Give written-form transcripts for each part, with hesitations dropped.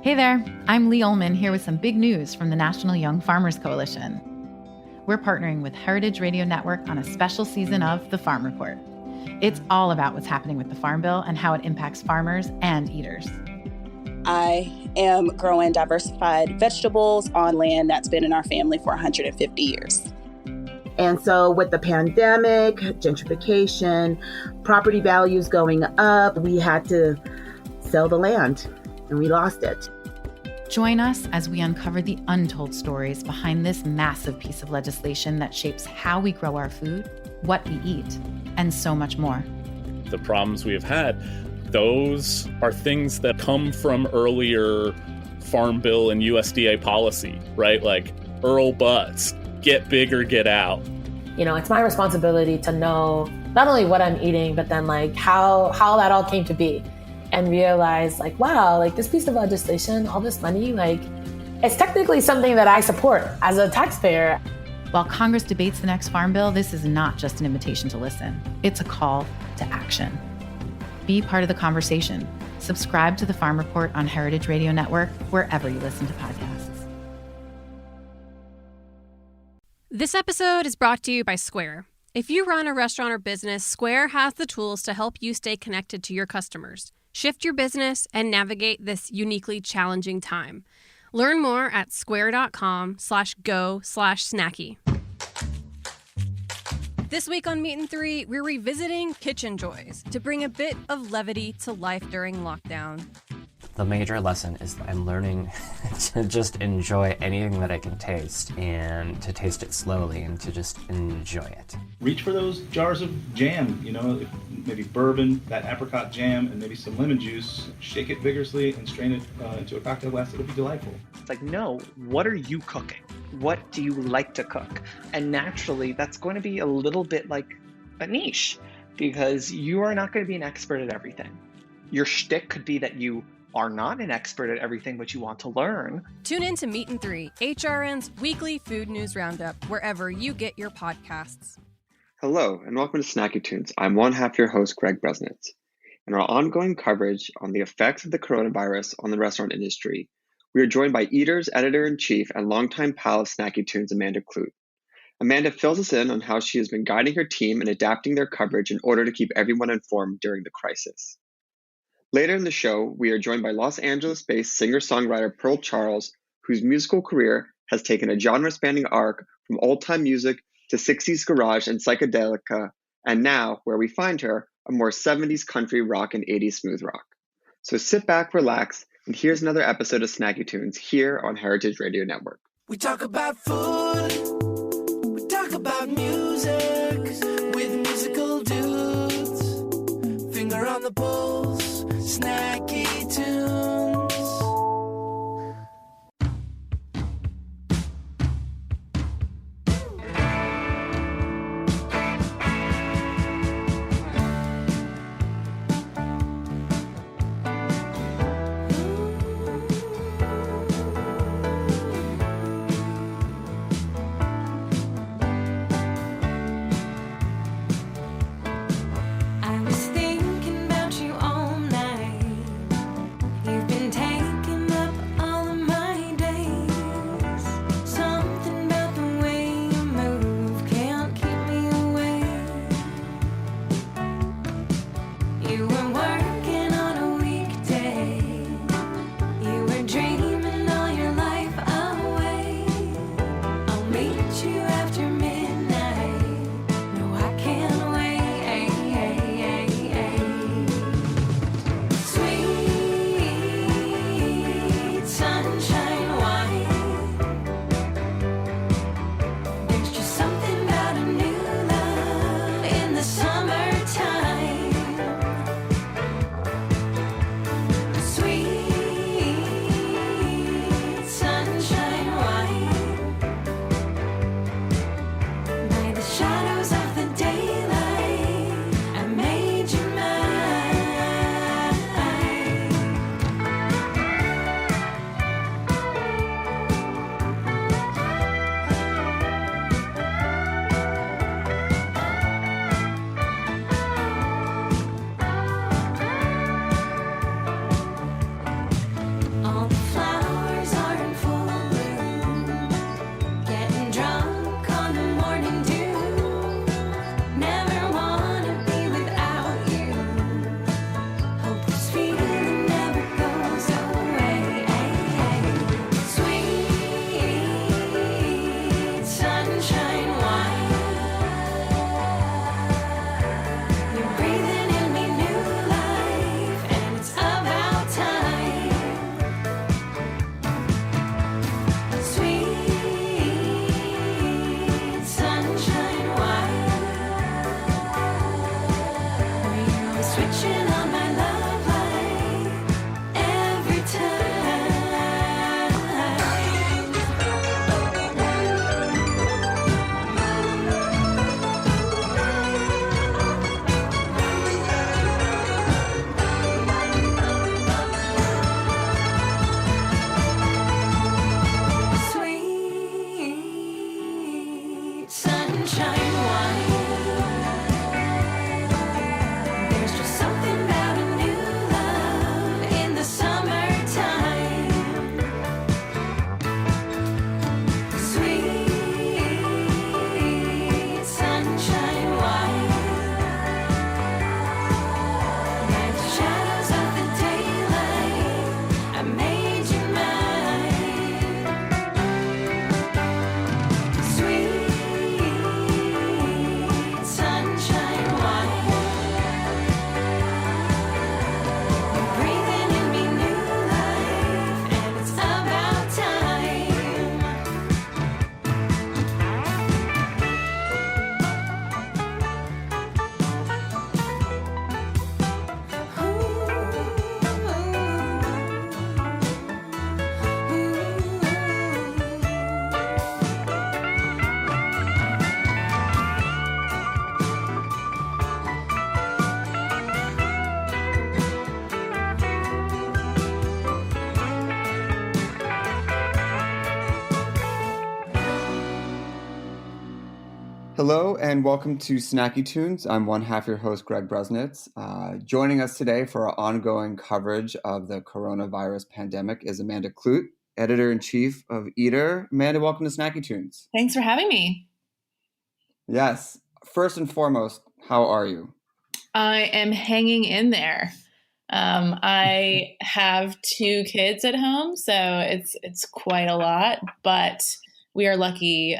Hey there, I'm Lee Ullman here with some big news from the National Young Farmers Coalition. We're partnering with Heritage Radio Network on a special season of The Farm Report. It's all about what's happening with the Farm Bill and how it impacts farmers and eaters. I am growing diversified vegetables on land that's been in our family for 150 years. And so with the pandemic, gentrification, property values going up, we had to sell the land and we lost it. Join us as we uncover the untold stories behind this massive piece of legislation that shapes how we grow our food, what we eat, and so much more. The problems we have had, those are things that come from earlier Farm Bill and USDA policy, right? Like Earl Butz, get big or get out. You know, it's my responsibility to know not only what I'm eating, but then like how that all came to be. And realize like, wow, like this piece of legislation, all this money, like it's technically something that I support as a taxpayer. While Congress debates the next Farm Bill, this is not just an invitation to listen. It's a call to action. Be part of the conversation. Subscribe to the Farm Report on Heritage Radio Network, wherever you listen to podcasts. This episode is brought to you by Square. If you run a restaurant or business, Square has the tools to help you stay connected to your customers. Shift your business and navigate this uniquely challenging time. Learn more at square.com/go/snacky. This week on Meat and Three, we're revisiting kitchen joys to bring a bit of levity to life during lockdown. The major lesson is that I'm learning to just enjoy anything that I can taste and to taste it slowly and to just enjoy it. Reach for those jars of jam, maybe bourbon, that apricot jam, and maybe some lemon juice. Shake it vigorously and strain it into a cocktail glass. It'll be delightful. It's like, no, what are you cooking? What do you like to cook? And naturally, that's going to be a little bit like a niche because you are not going to be an expert at everything. Your shtick could be that you are not an expert at everything, but you want to learn. Tune in to Meat and Three, HRN's weekly food news roundup, wherever you get your podcasts. Hello, and welcome to Snacky Tunes. I'm one half your host, Greg Bresnitz. In our ongoing coverage on the effects of the coronavirus on the restaurant industry, we are joined by Eater's editor-in-chief and longtime pal of Snacky Tunes, Amanda Kludt. Amanda fills us in on how she has been guiding her team and adapting their coverage in order to keep everyone informed during the crisis. Later in the show, we are joined by Los Angeles-based singer-songwriter Pearl Charles, whose musical career has taken a genre-spanning arc from old-time music to 60s garage and psychedelica, and now, where we find her, a more 70s country rock and 80s smooth rock. So sit back, relax, and here's another episode of Snacky Tunes here on Heritage Radio Network. We talk about food, we talk about music, with musical dudes, finger on the pulse. Snacky Tunes. I was thinking about you all night. You've been Hello and welcome to Snacky Tunes. I'm one half your host, Greg Bresnitz. Joining us today for our ongoing coverage of the coronavirus pandemic is Amanda Kludt, editor-in-chief of Eater. Amanda, welcome to Snacky Tunes. Thanks for having me. Yes. First and foremost, how are you? I am hanging in there. I have 2 kids at home, so it's quite a lot, but we are lucky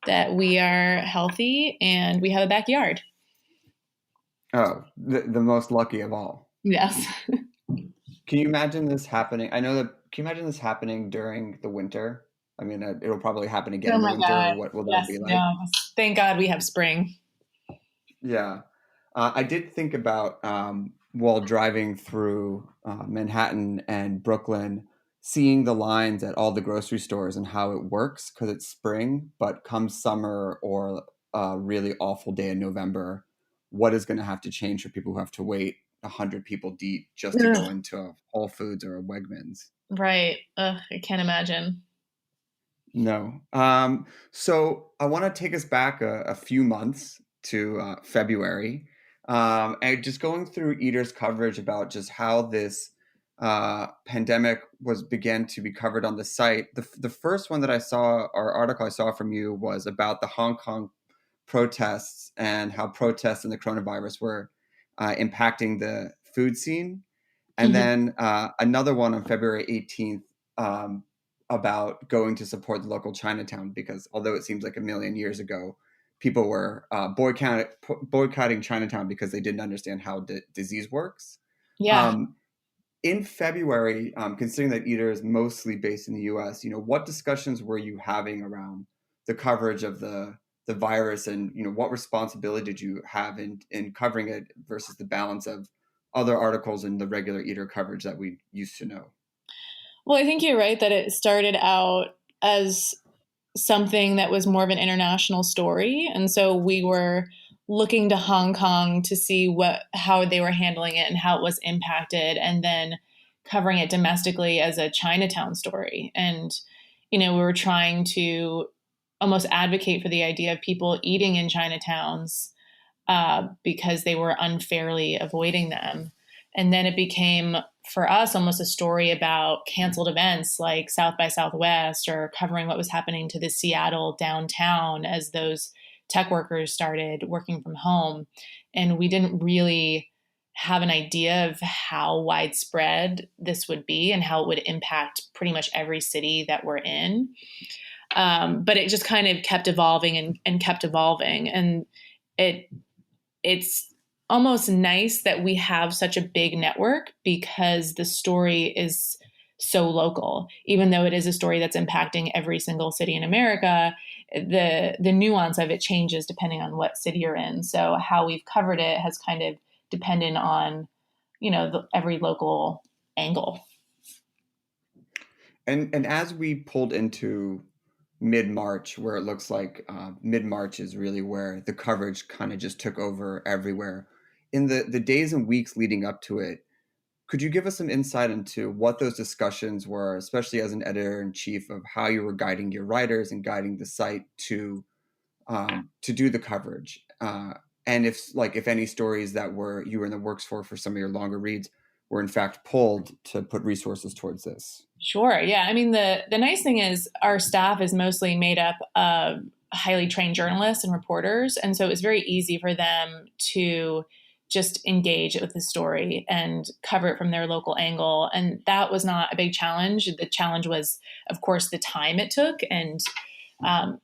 that we are healthy and we have a backyard. Oh, the most lucky of all. Yes. Can you imagine this happening? Can you imagine this happening during the winter? I mean, it'll probably happen again in the winter. God. What will Yes, that be like? no. Thank God we have spring. Yeah. I did think about while driving through Manhattan and Brooklyn, seeing the lines at all the grocery stores and how it works because it's spring, but come summer or a really awful day in November, what is going to have to change for people who have to wait 100 people deep just to go into a Whole Foods or a Wegmans? Right. I can't imagine. No. So I want to take us back a few months to February. And just going through Eater's coverage about just how this pandemic began to be covered on the site. The first one that I saw, or article I saw from you, was about the Hong Kong protests and how protests and the coronavirus were impacting the food scene. And then another one on February 18th about going to support the local Chinatown, because although it seems like a million years ago, people were boycotting Chinatown because they didn't understand how disease works. Yeah. In February, considering that Eater is mostly based in the U.S., what discussions were you having around the coverage of the virus, and what responsibility did you have in covering it versus the balance of other articles in the regular Eater coverage that we used to know? Well, I think you're right that it started out as something that was more of an international story. And so we were looking to Hong Kong to see how they were handling it and how it was impacted, and then covering it domestically as a Chinatown story. And, we were trying to almost advocate for the idea of people eating in Chinatowns because they were unfairly avoiding them. And then it became, for us, almost a story about canceled events like South by Southwest, or covering what was happening to the Seattle downtown as those tech workers started working from home. And we didn't really have an idea of how widespread this would be and how it would impact pretty much every city that we're in. But it just kind of kept evolving and kept evolving. And it's almost nice that we have such a big network, because the story is so local. Even though it is a story that's impacting every single city in America, the nuance of it changes depending on what city you're in. So how we've covered it has kind of depended on, every local angle. And as we pulled into mid-March, where it looks like mid-March is really where the coverage kind of just took over everywhere. In the days and weeks leading up to it, could you give us some insight into what those discussions were, especially as an editor-in-chief, of how you were guiding your writers and guiding the site to do the coverage? And if any stories that you were in the works for some of your longer reads were in fact pulled to put resources towards this? Sure. Yeah. I mean, the nice thing is our staff is mostly made up of highly trained journalists and reporters. And so it was very easy for them to just engage with the story and cover it from their local angle. And that was not a big challenge. The challenge was, of course, the time it took. And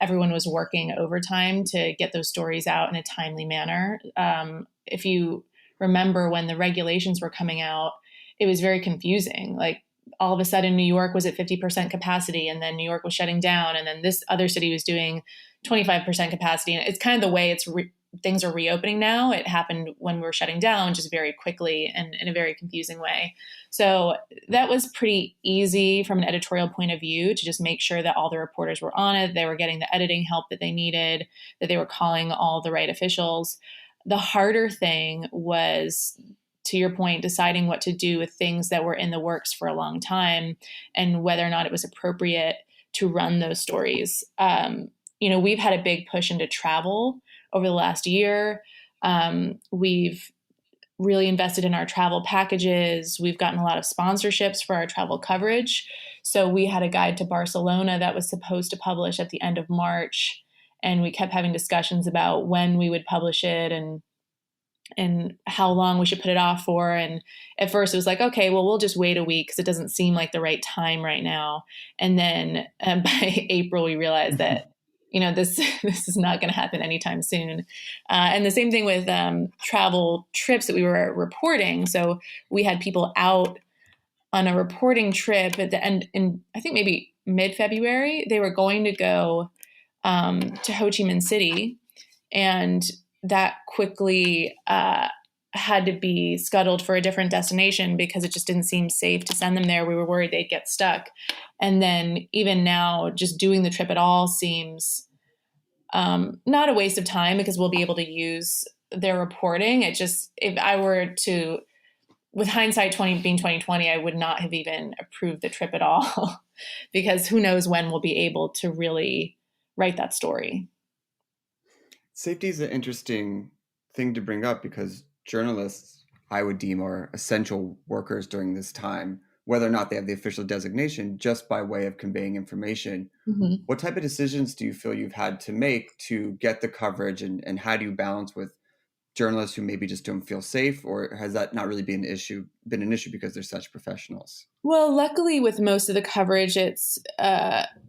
everyone was working overtime to get those stories out in a timely manner. If you remember when the regulations were coming out, it was very confusing. Like, all of a sudden, New York was at 50% capacity, and then New York was shutting down, and then this other city was doing 25% capacity. And it's kind of the way things are reopening now. It happened when we were shutting down, just very quickly and in a very confusing way. So that was pretty easy from an editorial point of view, to just make sure that all the reporters were on it, they were getting the editing help that they needed, that they were calling all the right officials. The harder thing was, to your point, deciding what to do with things that were in the works for a long time, and whether or not it was appropriate to run those stories. we've had a big push into travel over the last year. We've really invested in our travel packages. We've gotten a lot of sponsorships for our travel coverage. So we had a guide to Barcelona that was supposed to publish at the end of March. And we kept having discussions about when we would publish it and how long we should put it off for. And at first it was like, okay, well, we'll just wait a week because it doesn't seem like the right time right now. And then by April, we realized that, this is not going to happen anytime soon. And the same thing with travel trips that we were reporting. So we had people out on a reporting trip at the end in, I think maybe mid-February. They were going to go to Ho Chi Minh City, and that quickly had to be scuttled for a different destination because it just didn't seem safe to send them there. We were worried they'd get stuck. And then even now, just doing the trip at all seems not a waste of time because we'll be able to use their reporting. It just, if I were to, with hindsight being 2020, I would not have even approved the trip at all because who knows when we'll be able to really write that story. Safety is an interesting thing to bring up because journalists, I would deem, are essential workers during this time, whether or not they have the official designation, just by way of conveying information. Mm-hmm. What type of decisions do you feel you've had to make to get the coverage, and how do you balance with journalists who maybe just don't feel safe, or has that not really been an issue because they're such professionals? Well, luckily with most of the coverage, it's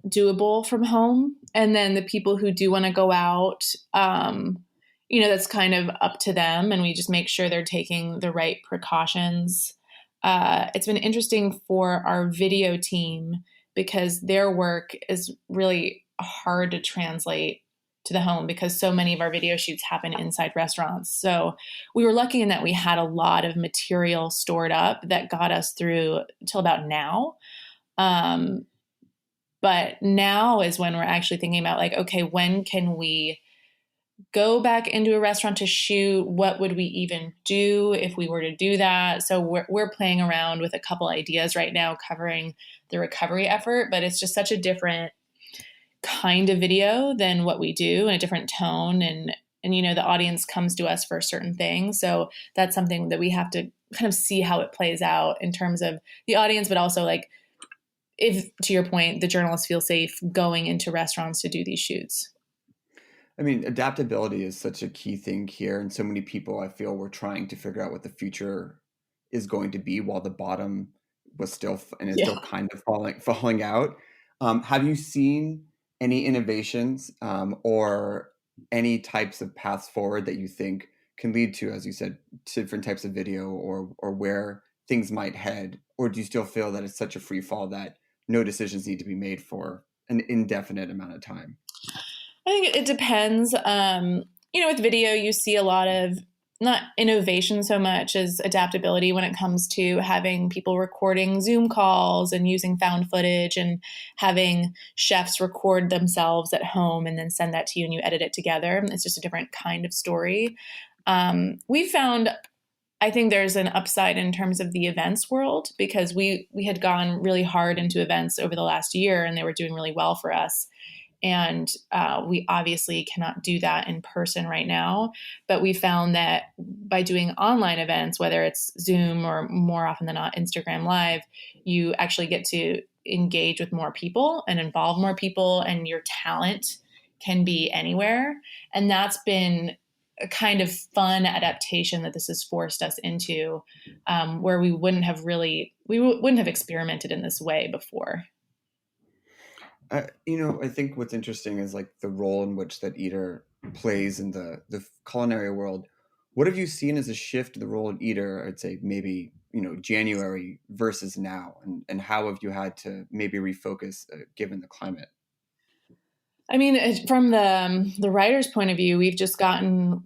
doable from home. And then the people who do want to go out, that's kind of up to them. And we just make sure they're taking the right precautions. It's been interesting for our video team because their work is really hard to translate to the home because so many of our video shoots happen inside restaurants. So we were lucky in that we had a lot of material stored up that got us through till about now. But now is when we're actually thinking about like, okay, when can we go back into a restaurant to shoot? What would we even do if we were to do that? So we're playing around with a couple ideas right now covering the recovery effort, but it's just such a different kind of video than what we do, and a different tone, and the audience comes to us for certain things. So that's something that we have to kind of see how it plays out in terms of the audience, but also like if, to your point, the journalists feel safe going into restaurants to do these shoots. I mean, adaptability is such a key thing here, and so many people, I feel, were trying to figure out what the future is going to be while the bottom was still and is still kind of falling out. Have you seen any innovations or any types of paths forward that you think can lead to, as you said, different types of video or where things might head? Or do you still feel that it's such a free fall that no decisions need to be made for an indefinite amount of time? I think it depends. With video, you see a lot of not innovation so much as adaptability when it comes to having people recording Zoom calls and using found footage and having chefs record themselves at home and then send that to you and you edit it together. It's just a different kind of story. We found, I think there's an upside in terms of the events world because we had gone really hard into events over the last year and they were doing really well for us. And we obviously cannot do that in person right now. But we found that by doing online events, whether it's Zoom or more often than not Instagram Live, you actually get to engage with more people and involve more people, and your talent can be anywhere. And that's been a kind of fun adaptation that this has forced us into, where we wouldn't have experimented in this way before. I think what's interesting is like the role in which that Eater plays in the culinary world. What have you seen as a shift in the role of Eater, I'd say maybe, January versus now, and how have you had to maybe refocus given the climate? I mean, from the writer's point of view, we've gotten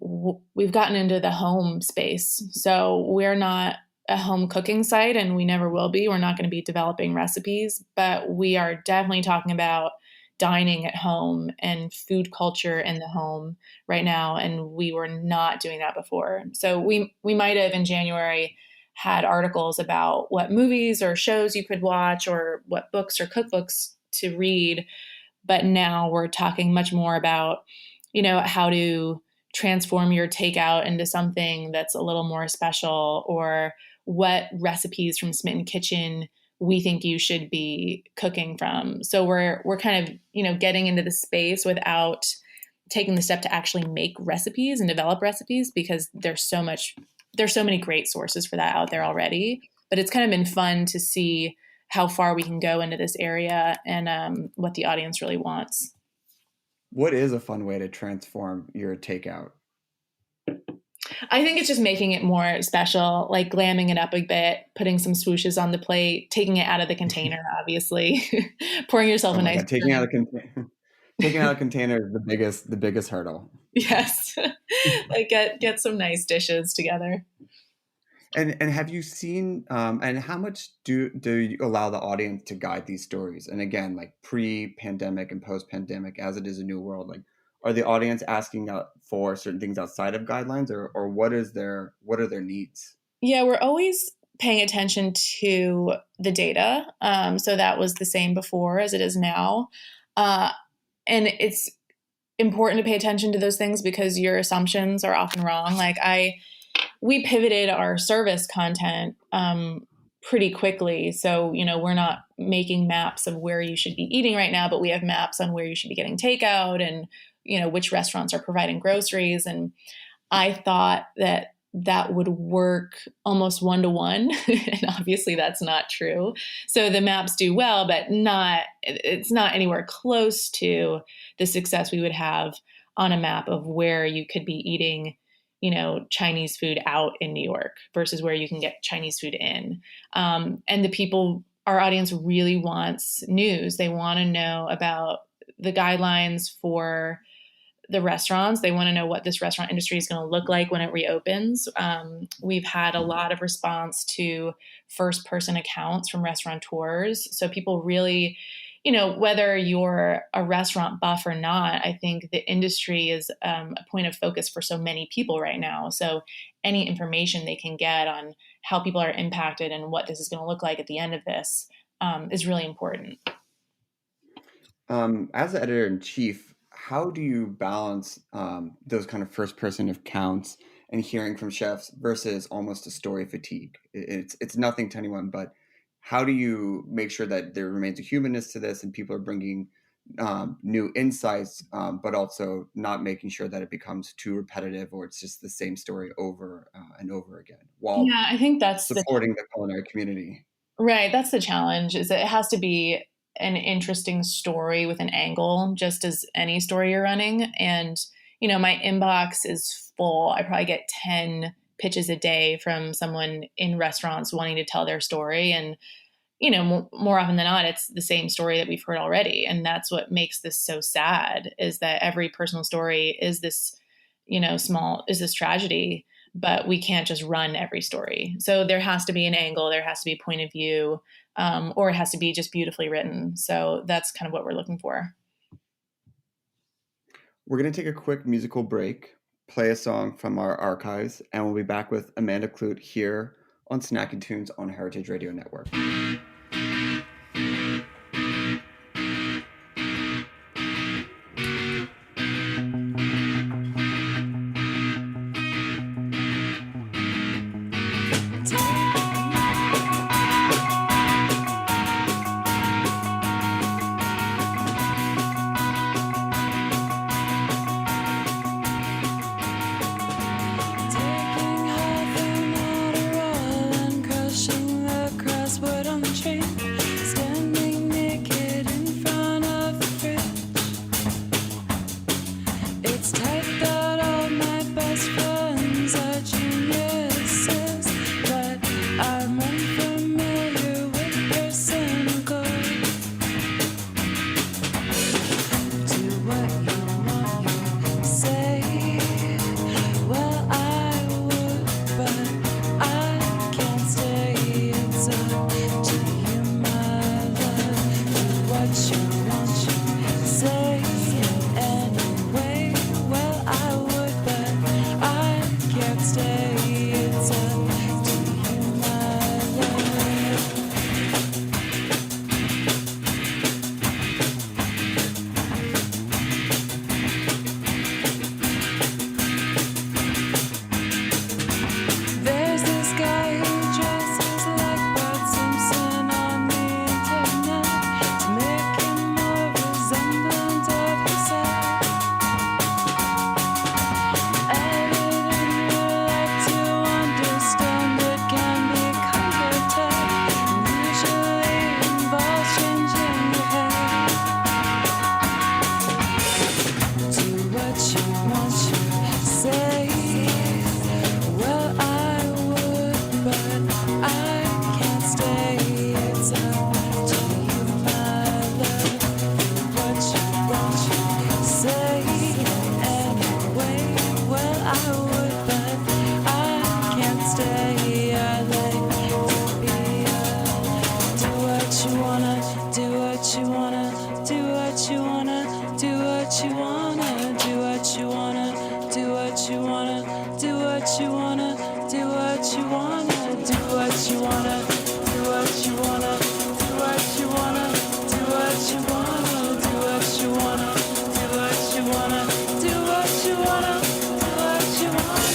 into the home space. So we're not a home cooking site, and we never will be. We're not going to be developing recipes, but we are definitely talking about dining at home and food culture in the home right now. And we were not doing that before. So we might have in January had articles about what movies or shows you could watch or what books or cookbooks to read. But now we're talking much more about, how to transform your takeout into something that's a little more special, or what recipes from Smitten Kitchen we think you should be cooking from. So we're kind of, getting into the space without taking the step to actually make recipes and develop recipes, because there's so many great sources for that out there already. But it's kind of been fun to see how far we can go into this area and what the audience really wants. What is a fun way to transform your takeout? I think it's just making it more special, like glamming it up a bit, putting some swooshes on the plate, taking it out of the container, obviously, pouring yourself a nice. God, taking out a container is the biggest hurdle. Yes, like get some nice dishes together. And have you seen, and how much do you allow the audience to guide these stories? And again, like pre-pandemic and post-pandemic, as it is a new world, like, are the audience asking for certain things outside of guidelines, or what are their needs? Yeah, we're always paying attention to the data. So that was the same before as it is now. And it's important to pay attention to those things because your assumptions are often wrong. Like we pivoted our service content pretty quickly. So, we're not making maps of where you should be eating right now, but we have maps on where you should be getting takeout and, which restaurants are providing groceries. And I thought that would work almost 1-to-1. And obviously that's not true. So the maps do well, but it's not anywhere close to the success we would have on a map of where you could be eating Chinese food out in New York versus where you can get Chinese food in. And our audience really wants news. They want to know about the guidelines for the restaurants. They want to know what this restaurant industry is going to look like when it reopens. We've had a lot of response to first-person accounts from restaurateurs. So people really, whether you're a restaurant buff or not, I think the industry is a point of focus for so many people right now. So any information they can get on how people are impacted and what this is going to look like at the end of this is really important. As the editor-in-chief, how do you balance those kind of first-person accounts and hearing from chefs versus almost a story fatigue? It's nothing to anyone, but how do you make sure that there remains a humanness to this and people are bringing new insights, but also not making sure that it becomes too repetitive or it's just the same story over and over again while I think that's supporting the culinary community? Right. That's the challenge, is that it has to be an interesting story with an angle, just as any story you're running. And, my inbox is full. I probably get 10 pitches a day from someone in restaurants wanting to tell their story. And, more often than not, it's the same story that we've heard already. And that's what makes this so sad, is that every personal story is this, is this tragedy, but we can't just run every story. So there has to be an angle, there has to be a point of view, or it has to be just beautifully written. So that's kind of what we're looking for. We're going to take a quick musical break, play a song from our archives, and we'll be back with Amanda Kludt here on Snacking Tunes on Heritage Radio Network. Crushing the crossword on the train. you wanna, do what you wanna, do what you wanna, do what you wanna, do what you wanna, do what you wanna, do what you wanna, do what you wanna,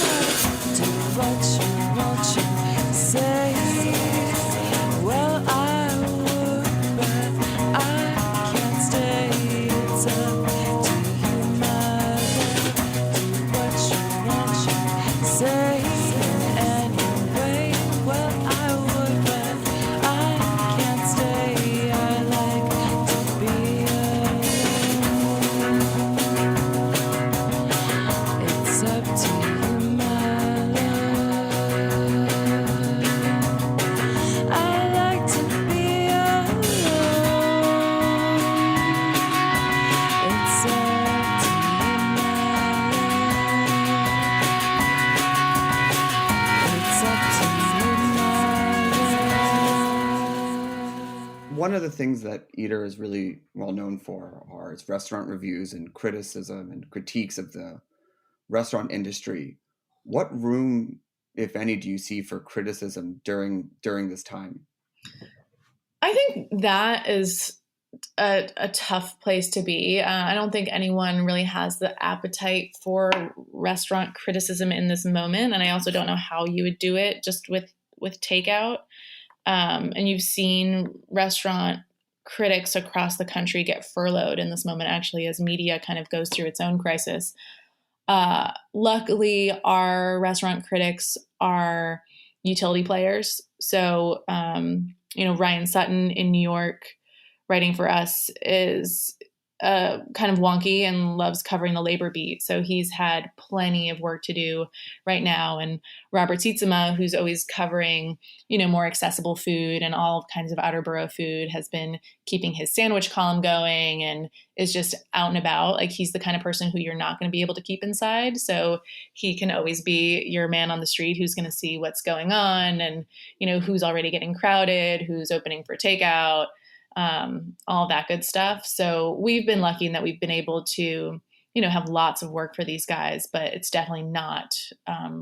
do what you want you say. Well, I would, but I can't stay. It's up to you, my love. Do what you want you say. Anyway, well, I would, but I can't stay. I like to be alone. It's up to you, my love. I like to be alone. It's up to you, my love. It's up to you, my love. One of the things that Eater is really well known for are its restaurant reviews and criticism and critiques of the restaurant industry. What room, if any, do you see for criticism during this time? I think that is a tough place to be. I don't think anyone really has the appetite for restaurant criticism in this moment. And I also don't know how you would do it just with takeout. And you've seen restaurant critics across the country get furloughed in this moment, actually, as media kind of goes through its own crisis. Luckily, our restaurant critics are utility players. So, Ryan Sutton in New York writing for us is kind of wonky and loves covering the labor beat. So he's had plenty of work to do right now. And Robert Sietsema, who's always covering, more accessible food and all kinds of outer borough food, has been keeping his sandwich column going and is just out and about. Like, he's the kind of person who you're not going to be able to keep inside. So he can always be your man on the street who's going to see what's going on and, who's already getting crowded, who's opening for takeout, all that good stuff. So we've been lucky in that we've been able to, have lots of work for these guys, but it's definitely not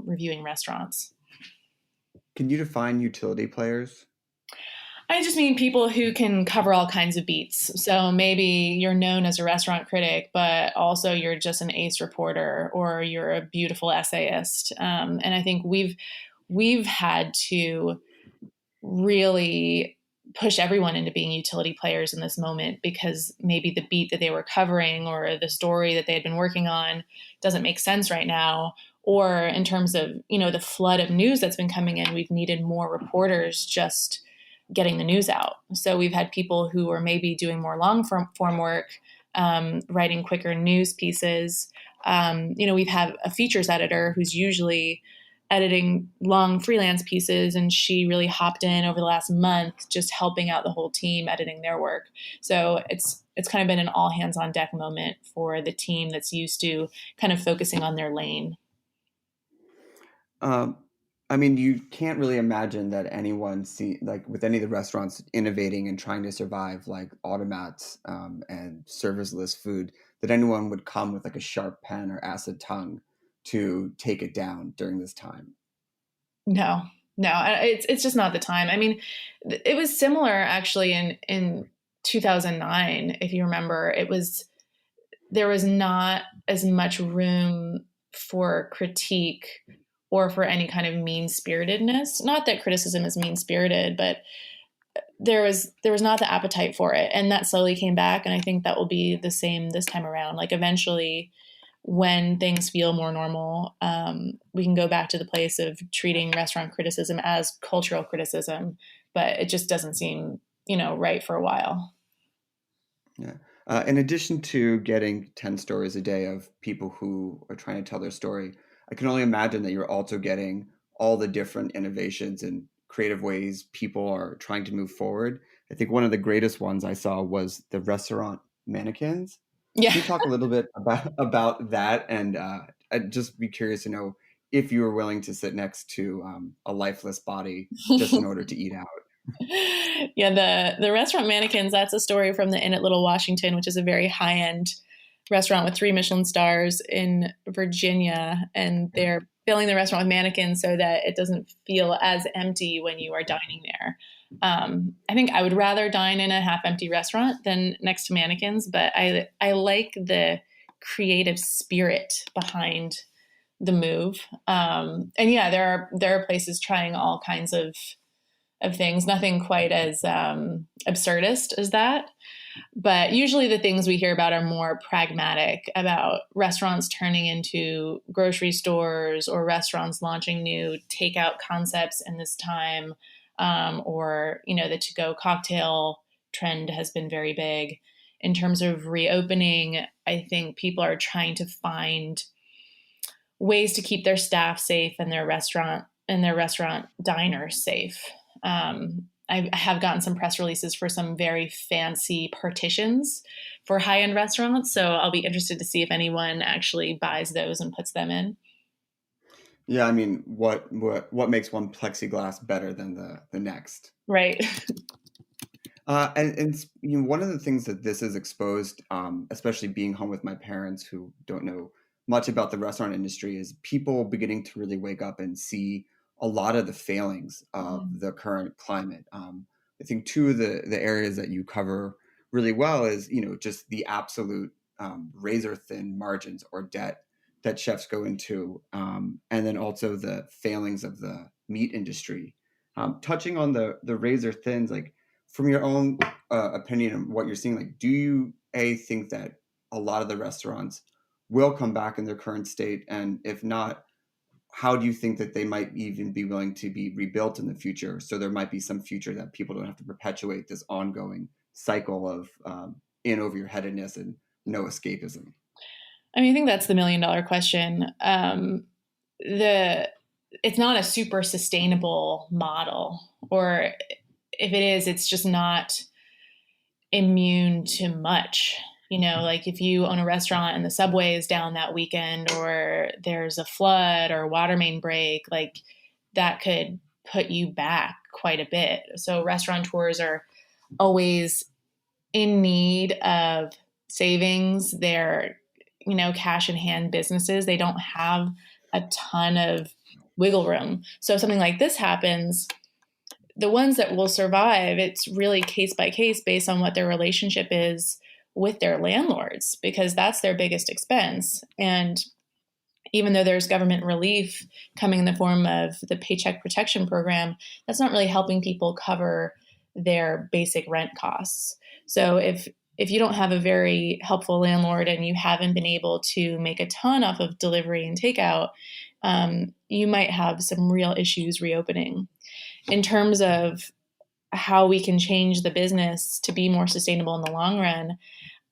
reviewing restaurants. Can you define utility players? I just mean people who can cover all kinds of beats. So maybe you're known as a restaurant critic, but also you're just an ace reporter or you're a beautiful essayist. And I think we've had to really push everyone into being utility players in this moment, because maybe the beat that they were covering or the story that they had been working on doesn't make sense right now. Or in terms of, the flood of news that's been coming in, we've needed more reporters just getting the news out. So we've had people who are maybe doing more long form work, writing quicker news pieces. We've had a features editor who's usually editing long freelance pieces, and she really hopped in over the last month, just helping out the whole team editing their work. So it's kind of been an all hands on deck moment for the team that's used to kind of focusing on their lane. You can't really imagine that anyone with any of the restaurants innovating and trying to survive, like automats and serverless food, that anyone would come with like a sharp pen or acid tongue to take it down during this time. No, it's just not the time. I mean, it was similar actually in 2009, if you remember. There was not as much room for critique or for any kind of mean-spiritedness. Not that criticism is mean-spirited, but there was not the appetite for it. And that slowly came back. And I think that will be the same this time around. Like, eventually, when things feel more normal, we can go back to the place of treating restaurant criticism as cultural criticism, but it just doesn't seem, right for a while. Yeah. In addition to getting 10 stories a day of people who are trying to tell their story, I can only imagine that you're also getting all the different innovations and creative ways people are trying to move forward. I think one of the greatest ones I saw was the restaurant mannequins. Yeah. Can you talk a little bit about that? And I'd just be curious to know if you were willing to sit next to a lifeless body just in order to eat out. Yeah, the restaurant mannequins, that's a story from the Inn at Little Washington, which is a very high-end restaurant with 3 Michelin stars in Virginia. And they're filling the restaurant with mannequins so that it doesn't feel as empty when you are dining there. I think I would rather dine in a half empty restaurant than next to mannequins, but I like the creative spirit behind the move. And yeah, there are places trying all kinds of things, nothing quite as absurdist as that. But usually the things we hear about are more pragmatic, about restaurants turning into grocery stores or restaurants launching new takeout concepts in this time. Or, the to-go cocktail trend has been very big. In terms of reopening, I think people are trying to find ways to keep their staff safe and their restaurant diners safe. I have gotten some press releases for some very fancy partitions for high-end restaurants, so I'll be interested to see if anyone actually buys those and puts them in. Yeah, I mean, what makes one plexiglass better than the next? Right. And one of the things that this has exposed, especially being home with my parents who don't know much about the restaurant industry, is people beginning to really wake up and see a lot of the failings of the current climate. I think two of the areas that you cover really well is, just the absolute razor thin margins or debt that chefs go into, and then also the failings of the meat industry. Touching on the razor thins, like from your own opinion and what you're seeing, like, do you think that a lot of the restaurants will come back in their current state? And if not, how do you think that they might even be willing to be rebuilt in the future? So there might be some future that people don't have to perpetuate this ongoing cycle of in over your headedness and no escapism. I mean, I think that's the $1 million question. It's not a super sustainable model, or if it is, it's just not immune to much. Like if you own a restaurant and the subway is down that weekend, or there's a flood or a water main break, like that could put you back quite a bit. So restaurateurs are always in need of savings. They're, cash in hand businesses. They don't have a ton of wiggle room. So if something like this happens, the ones that will survive, it's really case by case based on what their relationship is with their landlords, because that's their biggest expense. And even though there's government relief coming in the form of the Paycheck Protection Program, that's not really helping people cover their basic rent costs. So if you don't have a very helpful landlord and you haven't been able to make a ton off of delivery and takeout, you might have some real issues reopening. In terms of how we can change the business to be more sustainable in the long run,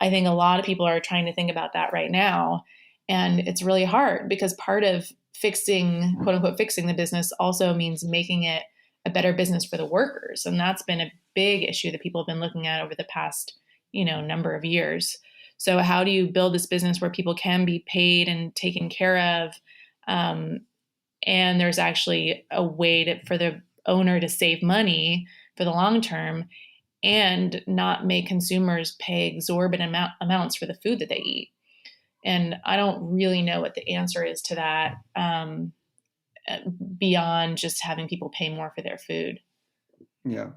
I think a lot of people are trying to think about that right now. And it's really hard because part of fixing, quote unquote, fixing the business also means making it a better business for the workers. And that's been a big issue that people have been looking at over the past, number of years. So how do you build this business where people can be paid and taken care of? And there's actually a way for the owner to save money for the long term and not make consumers pay exorbitant amounts for the food that they eat. And I don't really know what the answer is to that beyond just having people pay more for their food. Yeah.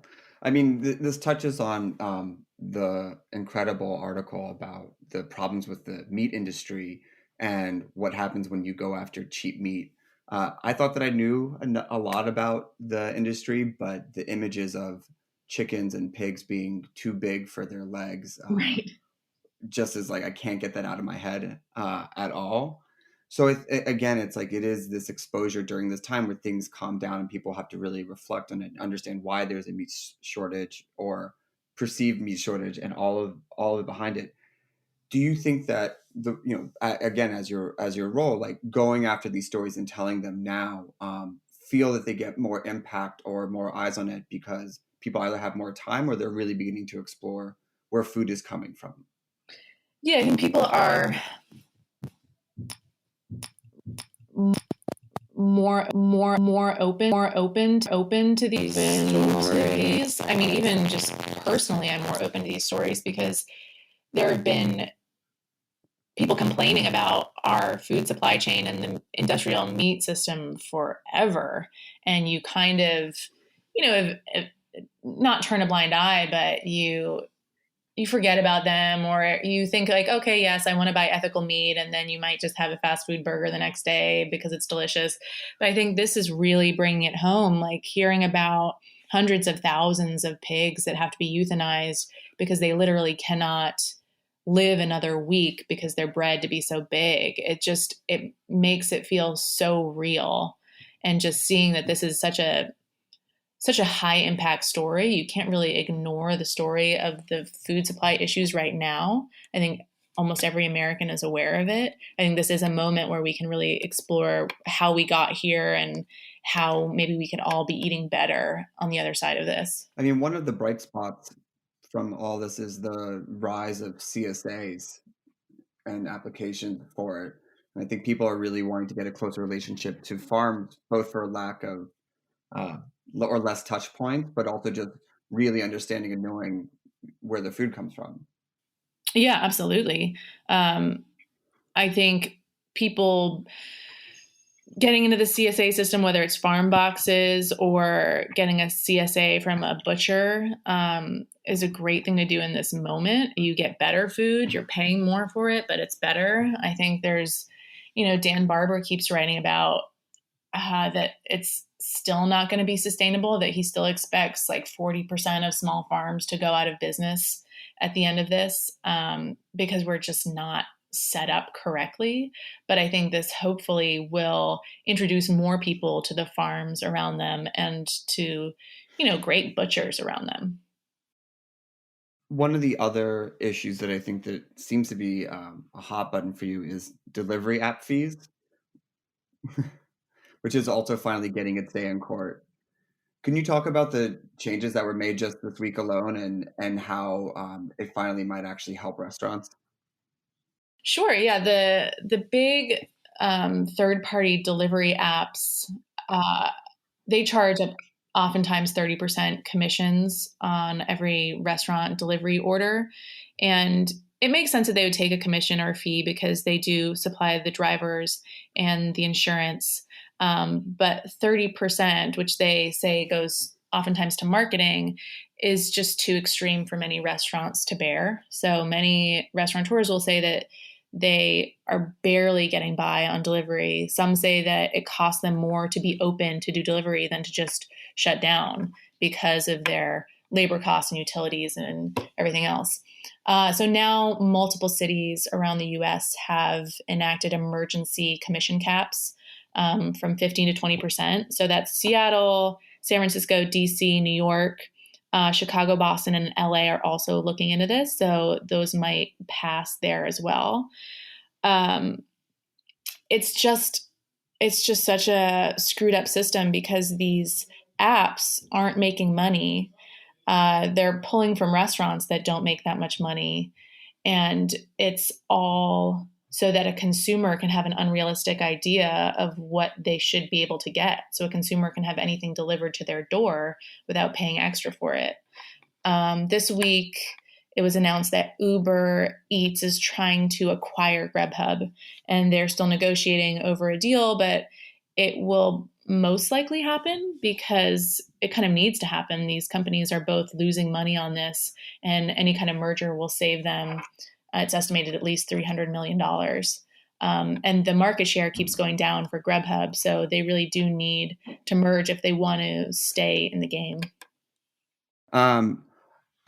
I mean, this touches on the incredible article about the problems with the meat industry and what happens when you go after cheap meat. I thought that I knew a lot about the industry, but the images of chickens and pigs being too big for their legs, right, just as like I can't get that out of my head at all. So again, it's like it is this exposure during this time where things calm down and people have to really reflect on it and understand why there's a meat shortage or perceived meat shortage and all of it behind it. Do you think that again, as your role, like going after these stories and telling them now, feel that they get more impact or more eyes on it because people either have more time or they're really beginning to explore where food is coming from? Yeah, I think people are more open to these stories. I mean, even just personally, I'm more open to these stories because there have been people complaining about our food supply chain and the industrial meat system forever. And you kind of, if not turn a blind eye, but you forget about them, or you think like, okay, yes, I want to buy ethical meat. And then you might just have a fast food burger the next day because it's delicious. But I think this is really bringing it home, like hearing about hundreds of thousands of pigs that have to be euthanized because they literally cannot live another week because they're bred to be so big. It makes it feel so real. And just seeing that this is such a high impact story, you can't really ignore the story of the food supply issues right now. I think almost every American is aware of it. I think this is a moment where we can really explore how we got here and how maybe we could all be eating better on the other side of this. I mean, one of the bright spots from all this is the rise of CSAs and applications for it. And I think people are really wanting to get a closer relationship to farms, both for lack of or less touch points, but also just really understanding and knowing where the food comes from. Yeah, absolutely. I think people getting into the CSA system, whether it's farm boxes or getting a CSA from a butcher, is a great thing to do in this moment. You get better food, you're paying more for it, but it's better. I think there's, Dan Barber keeps writing about that it's still not going to be sustainable, that he still expects like 40% of small farms to go out of business at the end of this, because we're just not set up correctly. But I think this hopefully will introduce more people to the farms around them and to, great butchers around them. One of the other issues that I think that seems to be a hot button for you is delivery app fees, which is also finally getting its day in court. Can you talk about the changes that were made just this week alone and how it finally might actually help restaurants? Sure. Yeah. The big third-party delivery apps, they charge oftentimes 30% commissions on every restaurant delivery order. And it makes sense that they would take a commission or a fee because they do supply the drivers and the insurance. But 30%, which they say goes oftentimes to marketing, is just too extreme for many restaurants to bear. So many restaurateurs will say that they are barely getting by on delivery. Some say that it costs them more to be open to do delivery than to just shut down because of their labor costs and utilities and everything else. So now multiple cities around the U.S. have enacted emergency commission caps from 15 to 20%. So that's Seattle, San Francisco, D.C., New York, Chicago, Boston, and LA are also looking into this. So those might pass there as well. It's just such a screwed up system because these apps aren't making money. They're pulling from restaurants that don't make that much money. And it's all so that a consumer can have an unrealistic idea of what they should be able to get. So a consumer can have anything delivered to their door without paying extra for it. This week, it was announced that Uber Eats is trying to acquire Grubhub, and they're still negotiating over a deal, but it will most likely happen because it kind of needs to happen. These companies are both losing money on this, and any kind of merger will save them. It's estimated at least $300 million. And the market share keeps going down for Grubhub, so they really do need to merge if they want to stay in the game.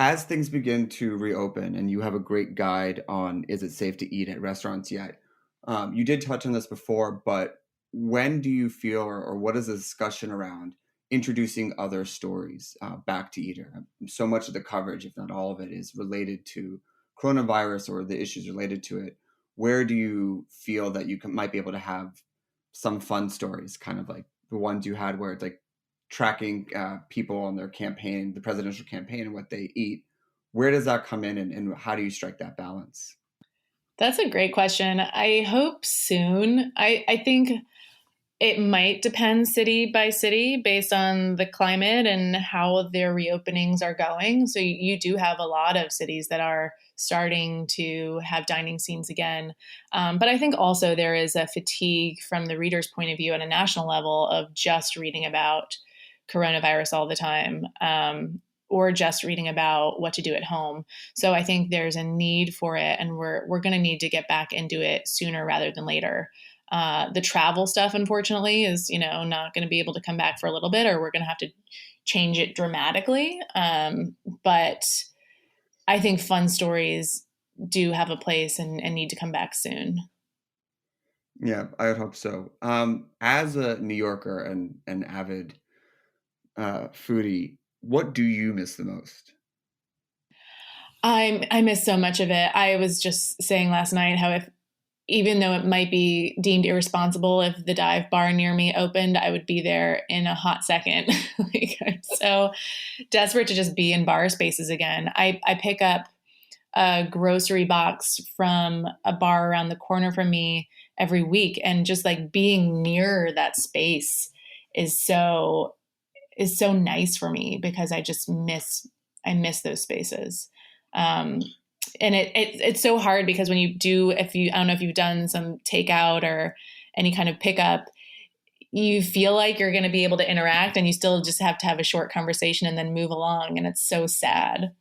As things begin to reopen, and you have a great guide on is it safe to eat at restaurants yet? You did touch on this before, but when do you feel, or what is the discussion around introducing other stories back to Eater? So much of the coverage, if not all of it, is related to coronavirus or the issues related to it. Where do you feel that you might be able to have some fun stories, kind of like the ones you had where it's like tracking people on their campaign, the presidential campaign, and what they eat? Where does that come in, and how do you strike that balance? That's a great question. I hope soon. I think It might depend city by city based on the climate and how their reopenings are going. So you do have a lot of cities that are starting to have dining scenes again. But I think also there is a fatigue from the reader's point of view at a national level of just reading about coronavirus all the time, or just reading about what to do at home. So I think there's a need for it, and we're going to need to get back into it sooner rather than later. The travel stuff, unfortunately, is, not going to be able to come back for a little bit, or we're going to have to change it dramatically. But I think fun stories do have a place and need to come back soon. Yeah, I would hope so. As a New Yorker and an avid foodie, what do you miss the most? I miss so much of it. I was just saying last night how even though it might be deemed irresponsible if the dive bar near me opened, I would be there in a hot second. I'm so desperate to just be in bar spaces again. I pick up a grocery box from a bar around the corner from me every week, and just like being near that space is so nice for me, because I miss those spaces. And it's so hard because when you do, I don't know if you've done some takeout or any kind of pickup, you feel like you're going to be able to interact, and you still just have to have a short conversation and then move along. And it's so sad.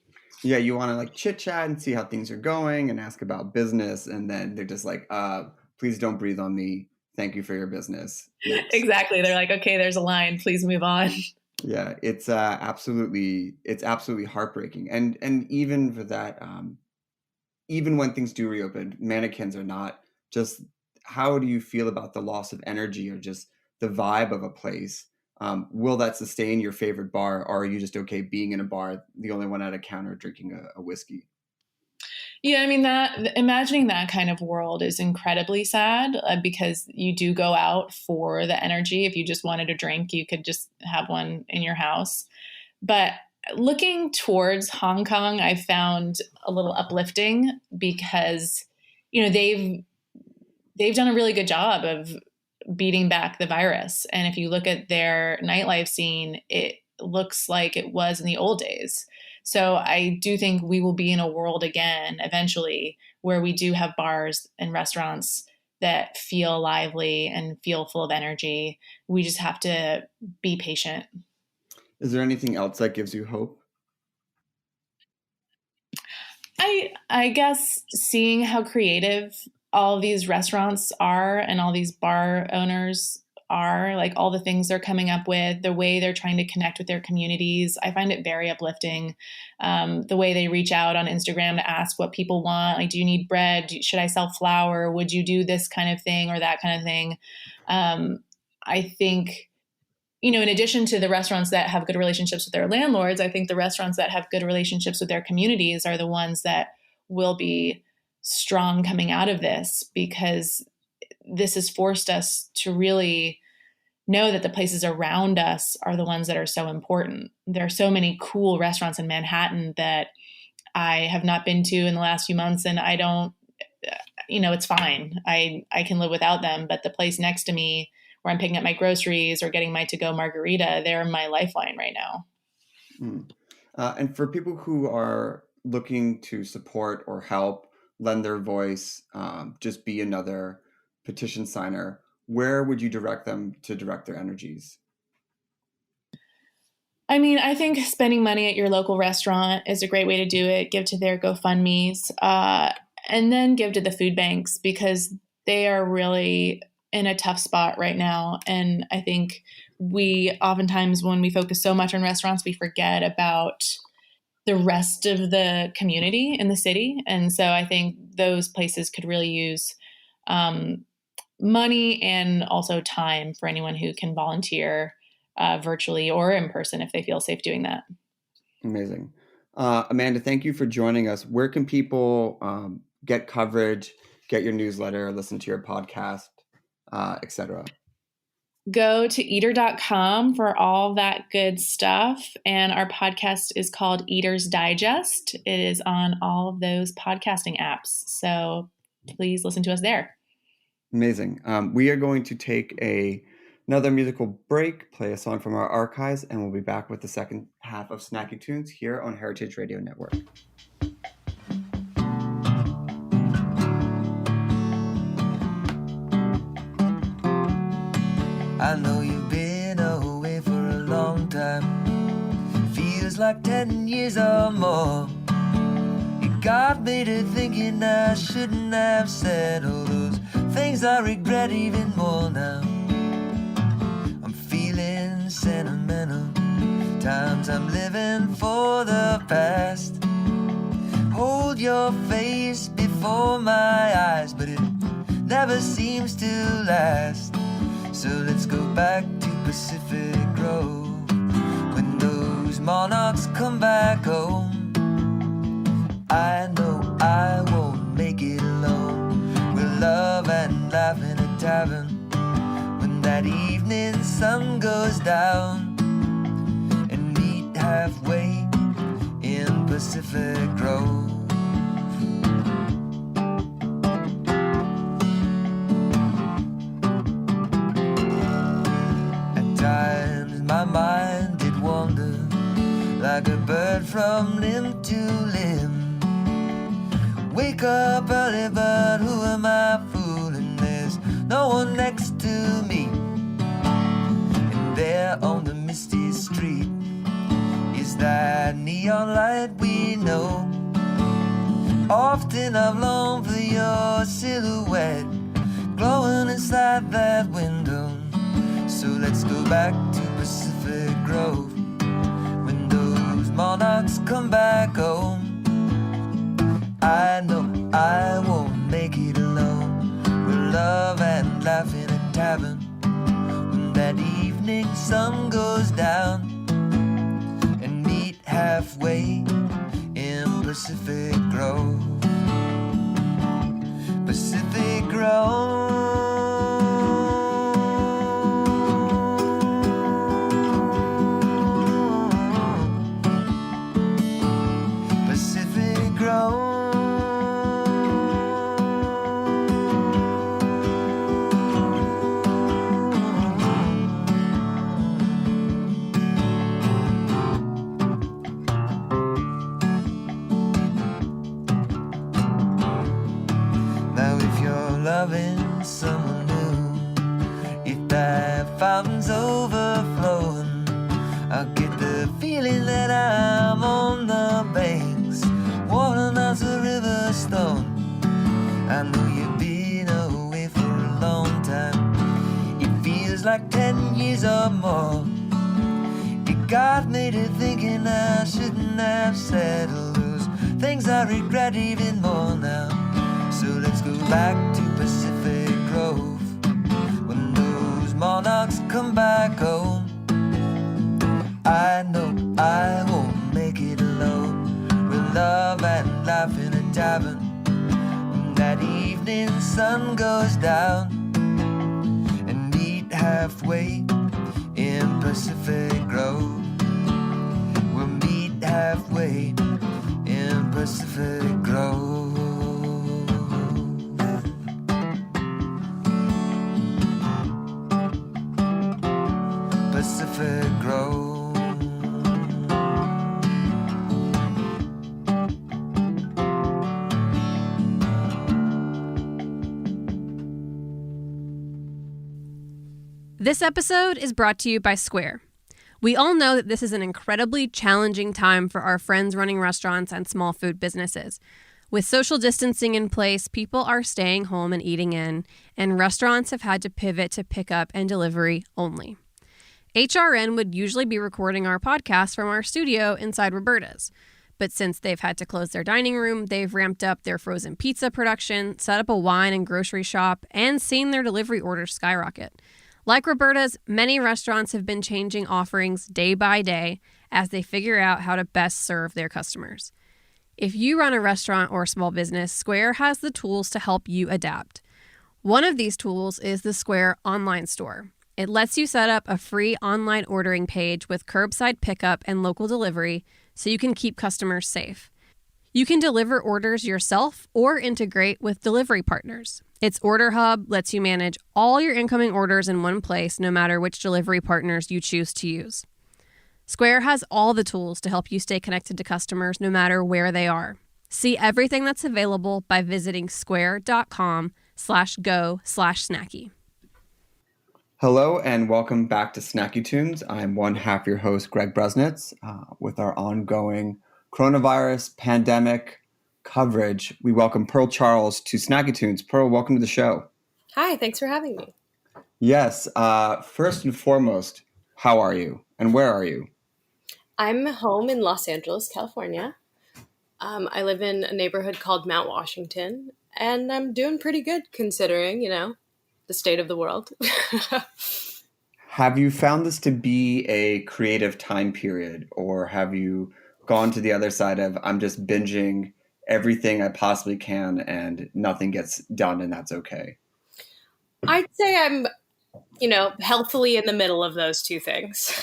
Yeah, you want to like chit chat and see how things are going and ask about business. And then they're just like, please don't breathe on me. Thank you for your business. Next. Exactly. They're like, okay, there's a line. Please move on. Yeah, it's absolutely heartbreaking. And even for that, even when things do reopen, mannequins are not. Just how do you feel about the loss of energy or just the vibe of a place? Will that sustain your favorite bar, or are you just okay being in a bar, the only one at a counter drinking a whiskey? Yeah, I mean, imagining that kind of world is incredibly sad, because you do go out for the energy. If you just wanted a drink, you could just have one in your house. But looking towards Hong Kong, I found a little uplifting, because, they've done a really good job of beating back the virus. And if you look at their nightlife scene, it looks like it was in the old days. So I do think we will be in a world again eventually where we do have bars and restaurants that feel lively and feel full of energy. We just have to be patient. Is there anything else that gives you hope? I guess seeing how creative all these restaurants are and all these bar owners are, like all the things they're coming up with, the way they're trying to connect with their communities, I find it very uplifting. The way they reach out on Instagram to ask what people want, like, do you need bread? Should I sell flour? Would you do this kind of thing or that kind of thing? I think, in addition to the restaurants that have good relationships with their landlords, I think the restaurants that have good relationships with their communities are the ones that will be strong coming out of this, because this has forced us to really know that the places around us are the ones that are so important. There are so many cool restaurants in Manhattan that I have not been to in the last few months, and I don't, it's fine. I can live without them, but the place next to me where I'm picking up my groceries or getting my to-go margarita, they're my lifeline right now. And for people who are looking to support or help, lend their voice, just be another petition signer, where would you direct them to direct their energies? I mean, I think spending money at your local restaurant is a great way to do it. Give to their GoFundMes, and then give to the food banks, because they are really in a tough spot right now. And I think we oftentimes, when we focus so much on restaurants, we forget about the rest of the community in the city. And so I think those places could really use money and also time for anyone who can volunteer virtually or in person if they feel safe doing that. Amazing. Amanda, thank you for joining us. Where can people get coverage, get your newsletter, listen to your podcast, etc.? Go to eater.com for all that good stuff. And our podcast is called Eater's Digest. It is on all of those podcasting apps. So please listen to us there. Amazing. We are going to take a Another musical break, play a song from our archives, and we'll be back with the second half of Snacky Tunes here on Heritage Radio Network. I know you've been away for a long time. Feels like 10 years or more. It got me to thinking I shouldn't have said all those things I regret even more now. I'm feeling sentimental. Times I'm living for the past. Hold your face before my eyes, but it never seems to last. So let's go back to Pacific Grove when those monarchs come back home. I know I won't make it alone. We'll love and laugh in a tavern when that evening sun goes down, and meet halfway in Pacific Grove. My mind did wander like a bird from limb to limb. Wake up early, but who am I fooling? There's no one next to me. And there on the misty street is that neon light we know. Often I've longed for your silhouette glowing inside that window. So let's go back to Pacific Grove when those monarchs come back home. I know I won't make it alone. We'll love and laugh in a tavern when that evening sun goes down, and meet halfway in Pacific Grove. Pacific Grove. Loving someone new, if that fountain's overflowing, I'll get the feeling that I'm on the banks, walking out the river stone. I know you've been away for a long time. It feels like 10 years or more. It got me to thinking I shouldn't have said all those things I regret even more now. So let's go back to Pacific Grove when those monarchs come back home. I know I won't make it alone. We'll love and laugh in a tavern when that evening sun goes down, and meet halfway in Pacific Grove. We'll meet halfway in Pacific Grove. Pacific Grove. This episode is brought to you by Square. We all know that this is an incredibly challenging time for our friends running restaurants and small food businesses. With social distancing in place, people are staying home and eating in, and restaurants have had to pivot to pickup and delivery only. HRN would usually be recording our podcast from our studio inside Roberta's. But since they've had to close their dining room, they've ramped up their frozen pizza production, set up a wine and grocery shop, and seen their delivery orders skyrocket. Like Roberta's, many restaurants have been changing offerings day by day as they figure out how to best serve their customers. If you run a restaurant or small business, Square has the tools to help you adapt. One of these tools is the Square online store. It lets you set up a free online ordering page with curbside pickup and local delivery so you can keep customers safe. You can deliver orders yourself or integrate with delivery partners. Its Order Hub lets you manage all your incoming orders in one place, no matter which delivery partners you choose to use. Square has all the tools to help you stay connected to customers no matter where they are. See everything that's available by visiting square.com/go/snacky. Hello and welcome back to Snacky Tunes. I'm one half your host, Greg Bresnitz. With our ongoing coronavirus pandemic coverage, we welcome Pearl Charles to Snacky Tunes. Pearl, welcome to the show. Hi, thanks for having me. Yes, first and foremost, how are you and where are you? I'm home in Los Angeles, California. I live in a neighborhood called Mount Washington, and I'm doing pretty good considering, the state of the world. Have you found this to be a creative time period, or have you gone to the other side of I'm just binging everything I possibly can and nothing gets done and that's okay? I'd say I'm, healthily in the middle of those two things.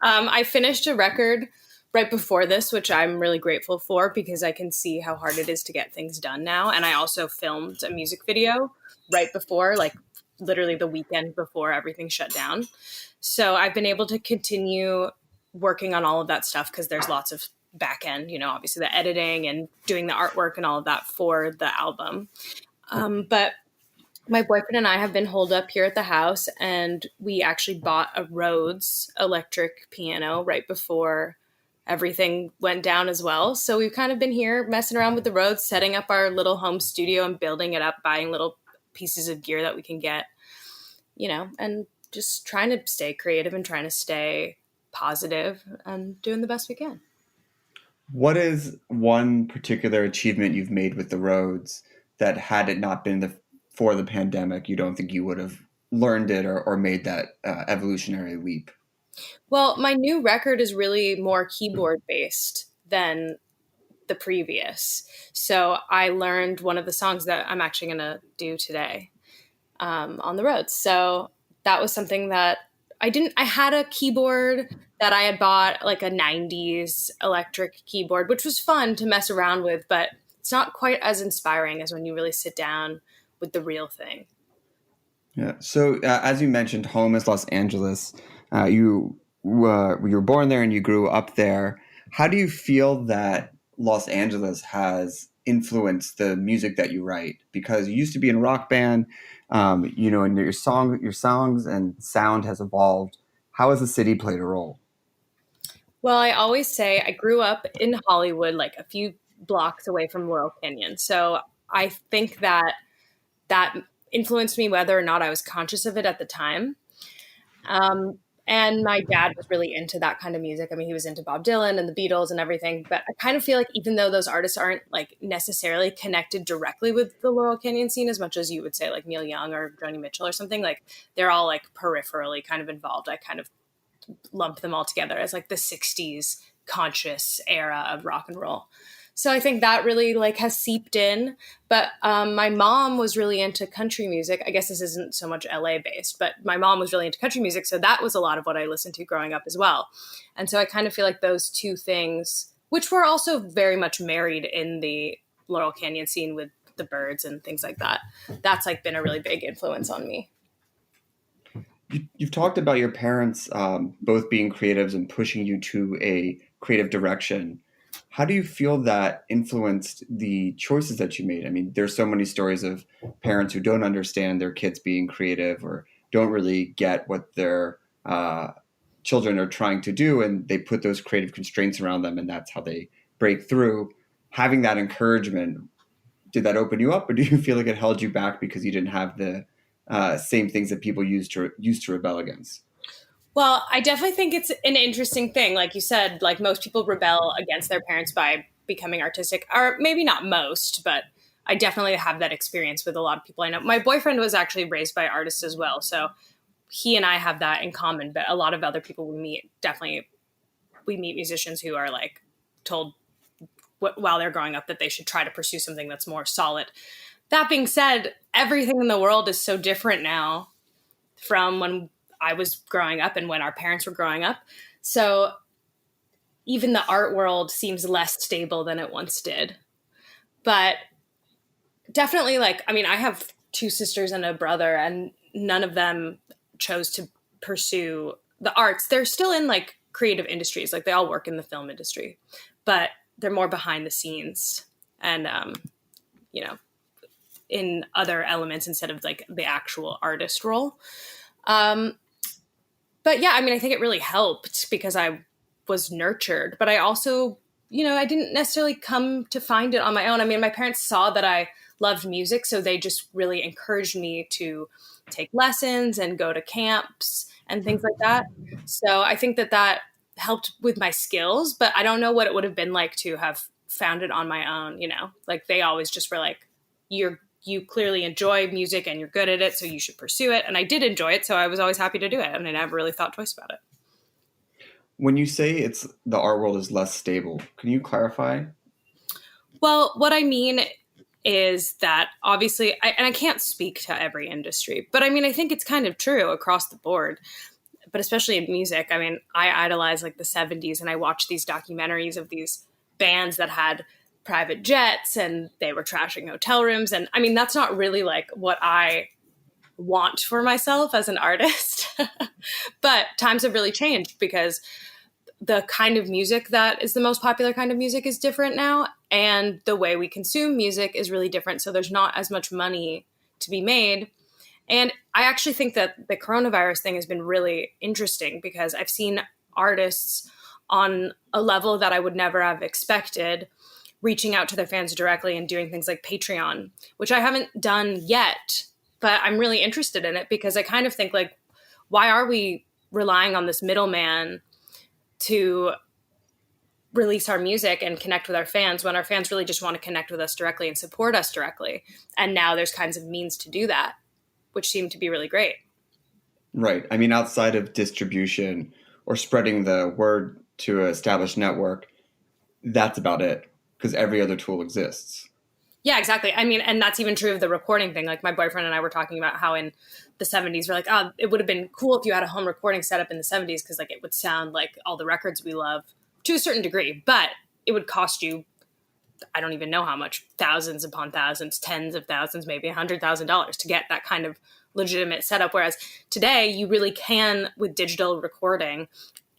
I finished a record right before this, which I'm really grateful for because I can see how hard it is to get things done now. And I also filmed a music video right before, like literally the weekend before everything shut down. So I've been able to continue working on all of that stuff because there's lots of back end, obviously the editing and doing the artwork and all of that for the album. But my boyfriend and I have been holed up here at the house, and we actually bought a Rhodes electric piano right before everything went down as well. So we've kind of been here messing around with the Rhodes, setting up our little home studio and building it up, buying little pieces of gear that we can get, and just trying to stay creative and trying to stay positive and doing the best we can. What is one particular achievement you've made with the Rhodes that had it not been for the pandemic, you don't think you would have learned it or made that evolutionary leap? Well, my new record is really more keyboard based than the previous. So I learned one of the songs that I'm actually going to do today on the Rhodes. So that was something that I had a keyboard that I had bought, like a 90s electric keyboard, which was fun to mess around with, but it's not quite as inspiring as when you really sit down with the real thing. Yeah. So as you mentioned, home is Los Angeles. You were born there and you grew up there. How do you feel that Los Angeles has influenced the music that you write? Because you used to be in a rock band, and your songs and sound has evolved. How has the city played a role? Well, I always say I grew up in Hollywood, like a few blocks away from Laurel Canyon. So I think that influenced me whether or not I was conscious of it at the time. And my dad was really into that kind of music. I mean, he was into Bob Dylan and the Beatles and everything. But I kind of feel like even though those artists aren't like necessarily connected directly with the Laurel Canyon scene as much as you would say like Neil Young or Joni Mitchell or something, like they're all like peripherally kind of involved. I kind of lump them all together as like the 60s conscious era of rock and roll. So I think that really like has seeped in. But my mom was really into country music. I guess this isn't so much LA based, but my mom was really into country music. So that was a lot of what I listened to growing up as well. And so I kind of feel like those two things, which were also very much married in the Laurel Canyon scene with the Byrds and things like that, that's like been a really big influence on me. You've talked about your parents both being creatives and pushing you to a creative direction. How do you feel that influenced the choices that you made? I mean, there's so many stories of parents who don't understand their kids being creative or don't really get what their children are trying to do, and they put those creative constraints around them, and that's how they break through. Having that encouragement, did that open you up, or do you feel like it held you back because you didn't have the same things that people used to rebel against? Well, I definitely think it's an interesting thing. Like you said, like most people rebel against their parents by becoming artistic, or maybe not most, but I definitely have that experience with a lot of people I know. My boyfriend was actually raised by artists as well. So he and I have that in common, but a lot of other people we meet, definitely we meet musicians who are like told while they're growing up that they should try to pursue something that's more solid. That being said, everything in the world is so different now from when I was growing up and when our parents were growing up. So, even the art world seems less stable than it once did. But definitely, like, I mean, I have 2 sisters and a brother, and none of them chose to pursue the arts. They're still in like creative industries. Like, they all work in the film industry, but they're more behind the scenes and, you know, in other elements instead of like the actual artist role. But yeah, I mean, I think it really helped because I was nurtured, but I also, you know, I didn't necessarily come to find it on my own. I mean, my parents saw that I loved music, so they just really encouraged me to take lessons and go to camps and things like that. So I think that that helped with my skills, but I don't know what it would have been like to have found it on my own, you know? Like, they always just were like, you clearly enjoy music and you're good at it, so you should pursue it. And I did enjoy it, so I was always happy to do it. And I never really thought twice about it. When you say it's the art world is less stable, can you clarify? Well, what I mean is that obviously, and I can't speak to every industry, but I mean, I think it's kind of true across the board, but especially in music. I mean, I idolize like the 70s, and I watch these documentaries of these bands that had private jets and they were trashing hotel rooms. And I mean, that's not really like what I want for myself as an artist. But times have really changed because the kind of music that is the most popular kind of music is different now. And the way we consume music is really different. So there's not as much money to be made. And I actually think that the coronavirus thing has been really interesting because I've seen artists on a level that I would never have expected reaching out to their fans directly and doing things like Patreon, which I haven't done yet, but I'm really interested in it because I kind of think like, why are we relying on this middleman to release our music and connect with our fans when our fans really just want to connect with us directly and support us directly? And now there's kinds of means to do that, which seem to be really great. Right. I mean, outside of distribution or spreading the word to an established network, that's about it because every other tool exists. Yeah, exactly. I mean, and that's even true of the recording thing. Like, my boyfriend and I were talking about how in the 70s, we're like, oh, it would have been cool if you had a home recording setup in the 70s because like it would sound like all the records we love to a certain degree, but it would cost you, I don't even know how much, thousands upon thousands, tens of thousands, maybe $100,000 to get that kind of legitimate setup. Whereas today you really can with digital recording.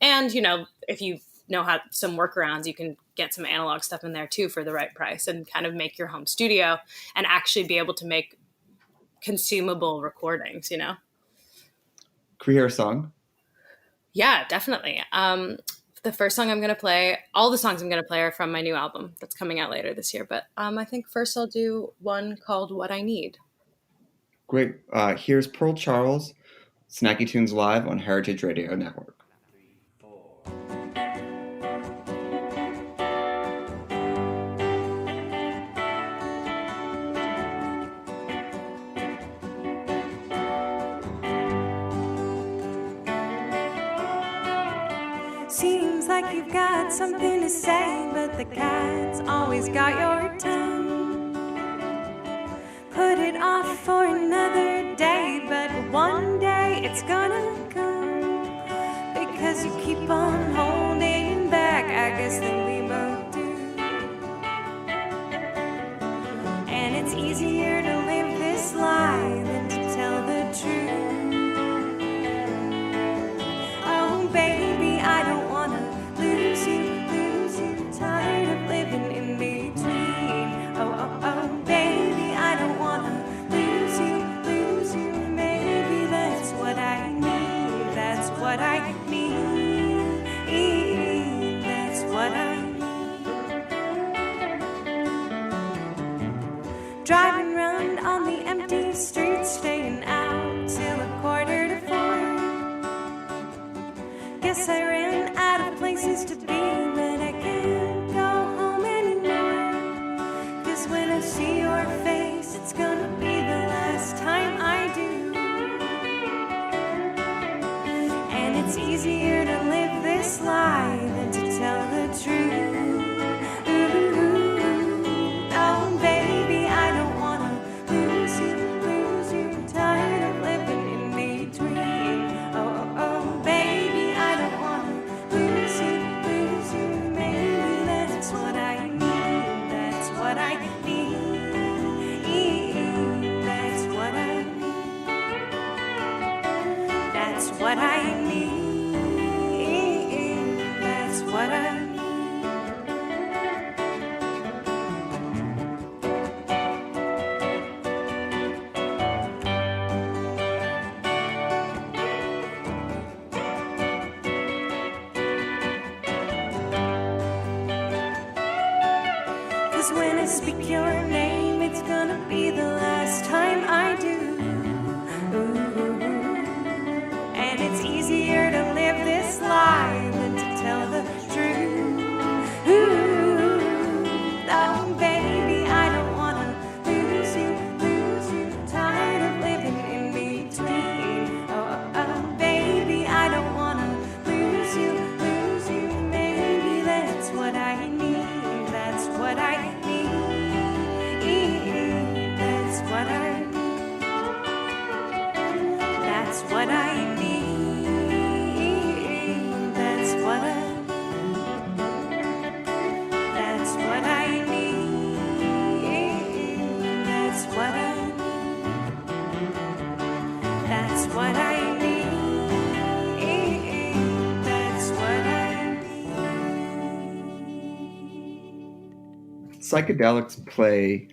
And, you know, if you know how some workarounds, you can get some analog stuff in there too for the right price and kind of make your home studio and actually be able to make consumable recordings, you know? Can we hear a song? Yeah, definitely. The first song I'm going to play, all the songs I'm going to play are from my new album that's coming out later this year. But I think first I'll do one called What I Need. Great. Here's Pearl Charles, Snacky Tunes Live on Heritage Radio Network. Seems like you've got something to say, but the cat's always got your tongue. Put it off for another day, but one day it's gonna come. Because you keep on holding back, I guess that we both do. And it's easier to live this lie than to tell the truth. Oh baby, I don't wanna lose you. Tired of living in between. Oh, baby, I don't wanna lose you. Maybe that's what I need. That's what I need. what I need. That's what I need. 'Cause when I speak your name, it's gonna be the last time I do. Ooh. And it's easier to live this life than to tell the truth. Ooh. Oh, baby, I don't wanna lose you. Tired of living in between. Oh, baby, I don't wanna lose you. Maybe that's what I need. That's what I need. That's what I need. That's what I need. That's what I That's what I need. That's what I That's what I need. That's what I Psychedelics play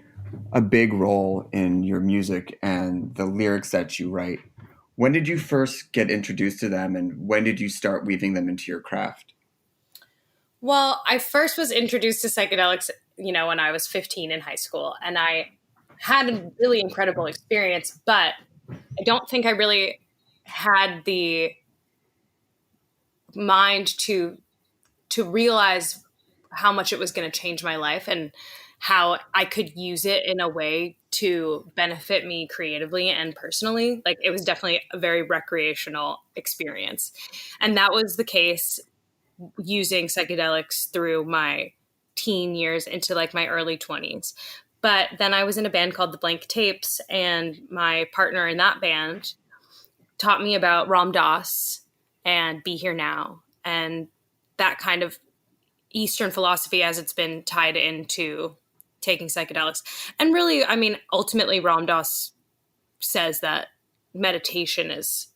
a big role in your music and the lyrics that you write. When did you first get introduced to them, and when did you start weaving them into your craft? Well, I first was introduced to psychedelics, when I was 15 in high school, and I had a really incredible experience, but I don't think I really had the mind to realize how much it was going to change my life and how I could use it in a way to benefit me creatively and personally. Like, it was definitely a very recreational experience. And that was the case using psychedelics through my teen years into like my early 20s. But then I was in a band called the Blank Tapes, and my partner in that band taught me about Ram Dass and Be Here Now, and that kind of Eastern philosophy as it's been tied into taking psychedelics. And really, I mean, ultimately Ram Dass says that meditation is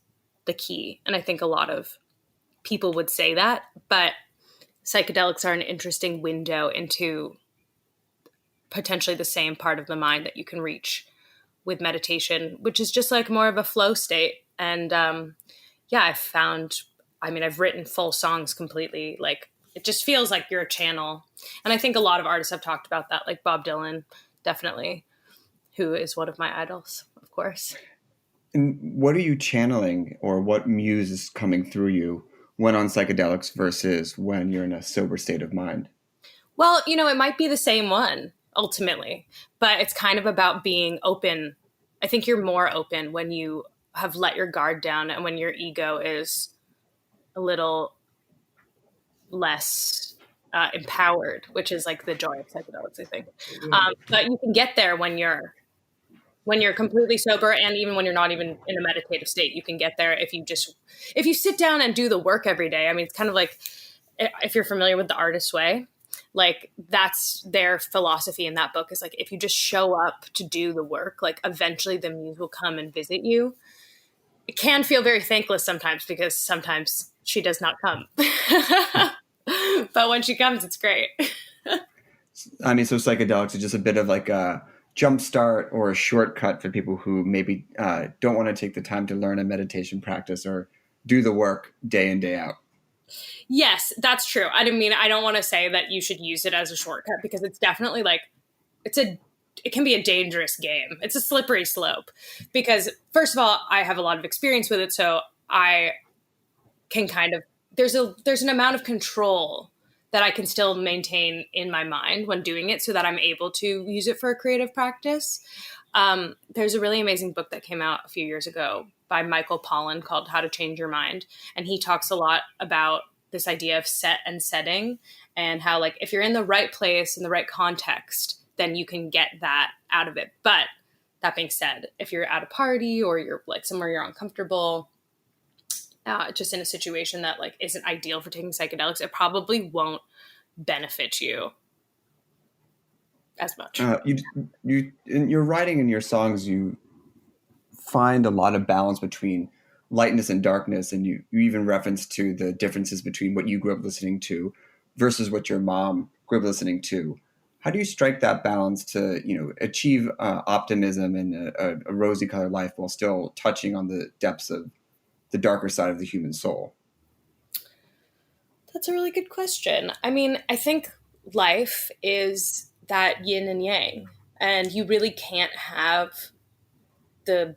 the key. And I think a lot of people would say that, but psychedelics are an interesting window into potentially the same part of the mind that you can reach with meditation, which is just like more of a flow state. And I've written full songs completely. Like, it just feels like you're a channel. And I think a lot of artists have talked about that, like Bob Dylan, definitely, who is one of my idols, of course. And what are you channeling, or what muse is coming through you when on psychedelics versus when you're in a sober state of mind? Well, it might be the same one ultimately, but it's kind of about being open. I think you're more open when you have let your guard down and when your ego is a little less empowered, which is like the joy of psychedelics, I think. But you can get there when you're completely sober, and even when you're not even in a meditative state, you can get there if you sit down and do the work every day. I mean, it's kind of like, if you're familiar with the Artist's Way, like that's their philosophy in that book, is like, if you just show up to do the work, like eventually the muse will come and visit you. It can feel very thankless sometimes, because sometimes she does not come. But when she comes, it's great. I mean, so psychedelics are just a bit of like a jump start or a shortcut for people who maybe don't want to take the time to learn a meditation practice or do the work day in, day out. Yes, that's true. I don't want to say that you should use it as a shortcut, because it's definitely like, it can be a dangerous game. It's a slippery slope, because first of all, I have a lot of experience with it. So I can kind of, there's an amount of control that I can still maintain in my mind when doing it, so that I'm able to use it for a creative practice. There's a really amazing book that came out a few years ago by Michael Pollan called How to Change Your Mind. And he talks a lot about this idea of set and setting, and how, like, if you're in the right place, in the right context, then you can get that out of it. But that being said, if you're at a party or you're like somewhere you're uncomfortable, just in a situation that like isn't ideal for taking psychedelics, it probably won't benefit you as much. You in your writing and your songs, you find a lot of balance between lightness and darkness, and you even referenced to the differences between what you grew up listening to versus what your mom grew up listening to. How do you strike that balance to, achieve optimism and a rosy colored life while still touching on the depths of the darker side of the human soul? That's a really good question. I mean, I think life is that yin and yang, and you really can't have the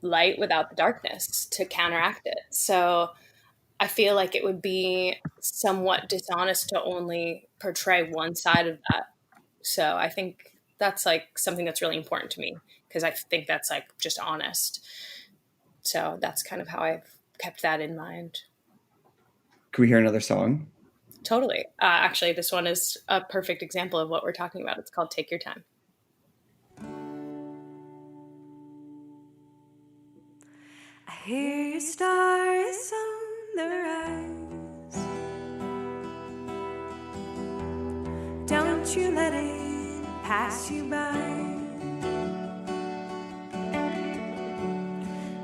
light without the darkness to counteract it. So I feel like it would be somewhat dishonest to only portray one side of that. So I think that's like something that's really important to me, because I think that's like just honest. So that's kind of how I've kept that in mind. Can we hear another song? Totally. Actually, this one is a perfect example of what we're talking about. It's called Take Your Time. I hear your stars on the rise. Don't you let it pass you by.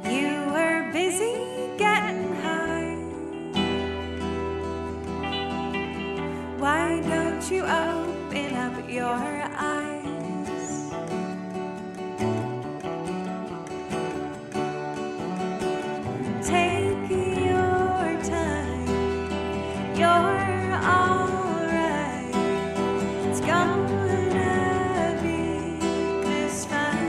You were busy getting high. Why don't you open up your eyes? Take your time. You're alright. It's gonna be just fine.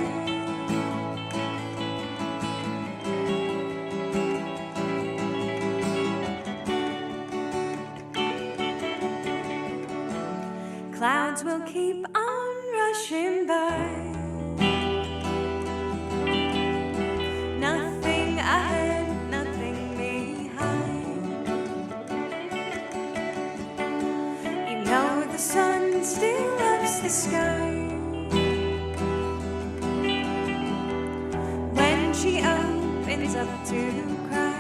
Clouds will keep on rushing by. Nothing ahead, nothing behind. You know the sun still loves the sky. When she opens up to cry.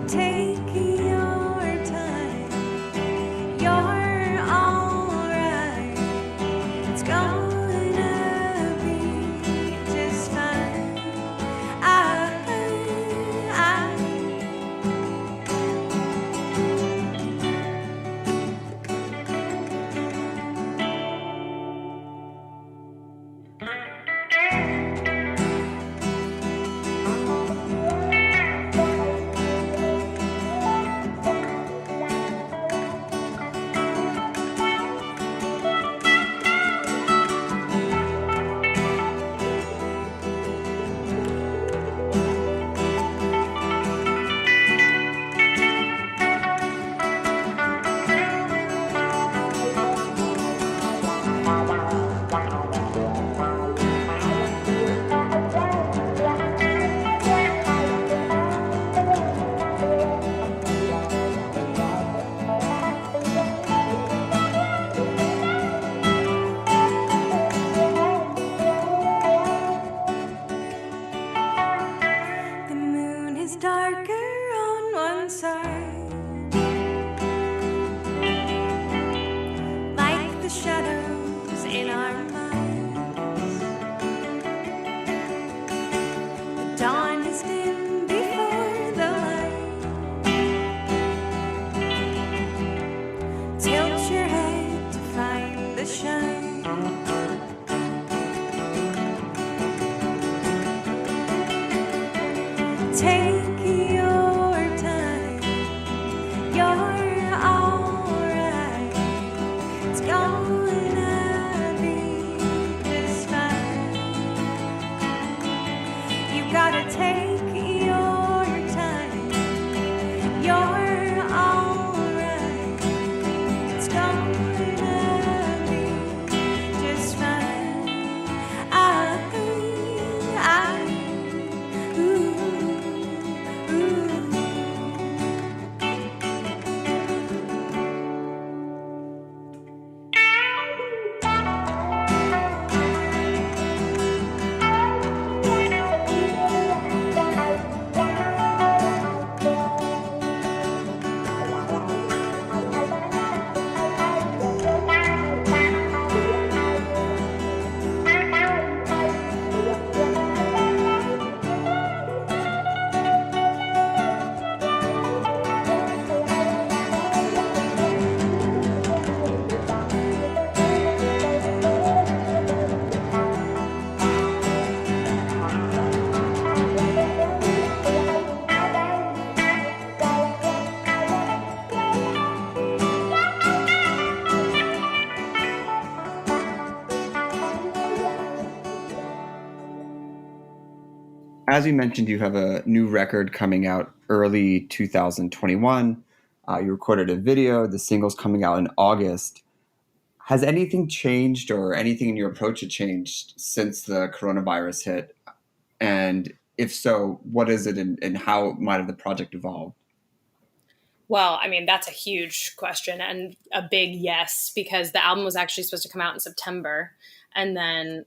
Take your time. You're alright. It's gonna be just fine. The moon is darker on one side, like the shadows in our minds. The dawn is dim before the light. Tilt your head to find the shine. Take your time. You're alright. It's gonna be just fine. You gotta take your time. You're alright. It's gonna be just fine. Ooh. as you mentioned, you have a new record coming out early 2021. You recorded a video. The single's coming out in August. Has anything changed or anything in your approach had changed since the coronavirus hit? And if so, what is it and how might have the project evolved? Well, I mean, that's a huge question and a big yes, because the album was actually supposed to come out in September. And then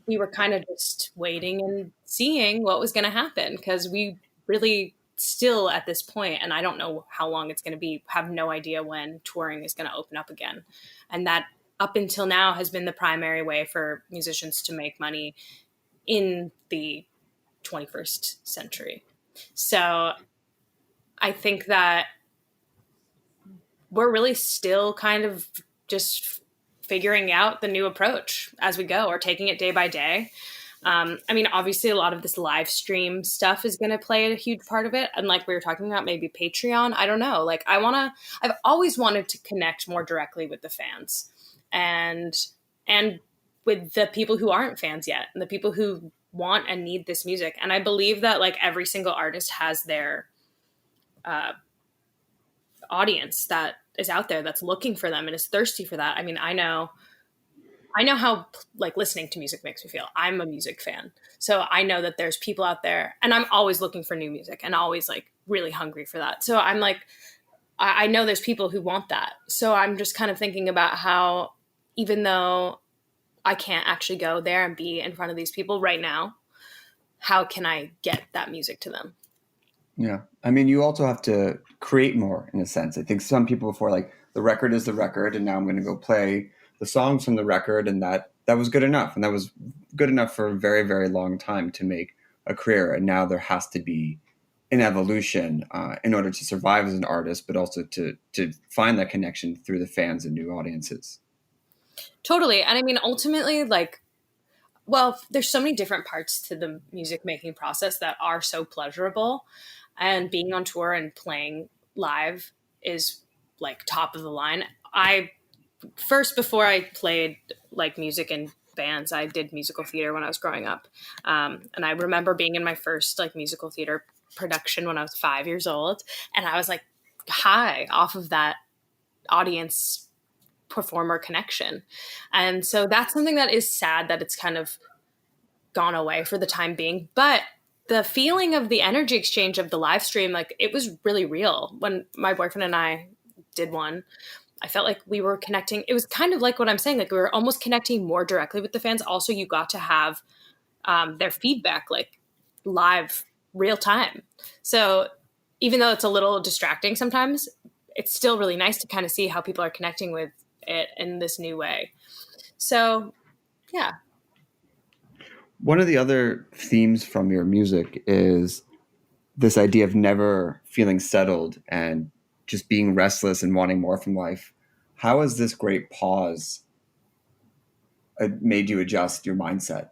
we were kind of just waiting and seeing what was going to happen, because we really still at this point, and I don't know how long it's going to be, have no idea when touring is going to open up again. And that up until now has been the primary way for musicians to make money in the 21st century. So I think that we're really still kind of just figuring out the new approach as we go, or taking it day by day. I mean, obviously a lot of this live stream stuff is going to play a huge part of it. And like we were talking about, maybe Patreon, I don't know. Like I've always wanted to connect more directly with the fans and with the people who aren't fans yet, and the people who want and need this music. And I believe that like every single artist has their audience that is out there that's looking for them and is thirsty for that. I mean, I know how like listening to music makes me feel. I'm a music fan. So I know that there's people out there, and I'm always looking for new music and always like really hungry for that. So I'm like, I know there's people who want that. So I'm just kind of thinking about how, even though I can't actually go there and be in front of these people right now, how can I get that music to them? Yeah. I mean, you also have to create more in a sense. I think some people before, like, the record is the record, and now I'm going to go play the songs from the record, and that was good enough. And that was good enough for a very, very long time to make a career. And now there has to be an evolution in order to survive as an artist, but also to find that connection through the fans and new audiences. Totally. And I mean, ultimately, like, well, there's so many different parts to the music making process that are so pleasurable. And being on tour and playing live is like top of the line. Before I played like music in bands, I did musical theater when I was growing up. And I remember being in my first like musical theater production when I was 5 years old. And I was like high off of that audience performer connection. And so that's something that is sad that it's kind of gone away for the time being. But the feeling of the energy exchange of the live stream, like it was really real. When my boyfriend and I did one, I felt like we were connecting. It was kind of like what I'm saying, like we were almost connecting more directly with the fans. Also, you got to have their feedback like live, real time. So even though it's a little distracting sometimes, it's still really nice to kind of see how people are connecting with it in this new way. So, yeah. One of the other themes from your music is this idea of never feeling settled and just being restless and wanting more from life. How has this great pause made you adjust your mindset?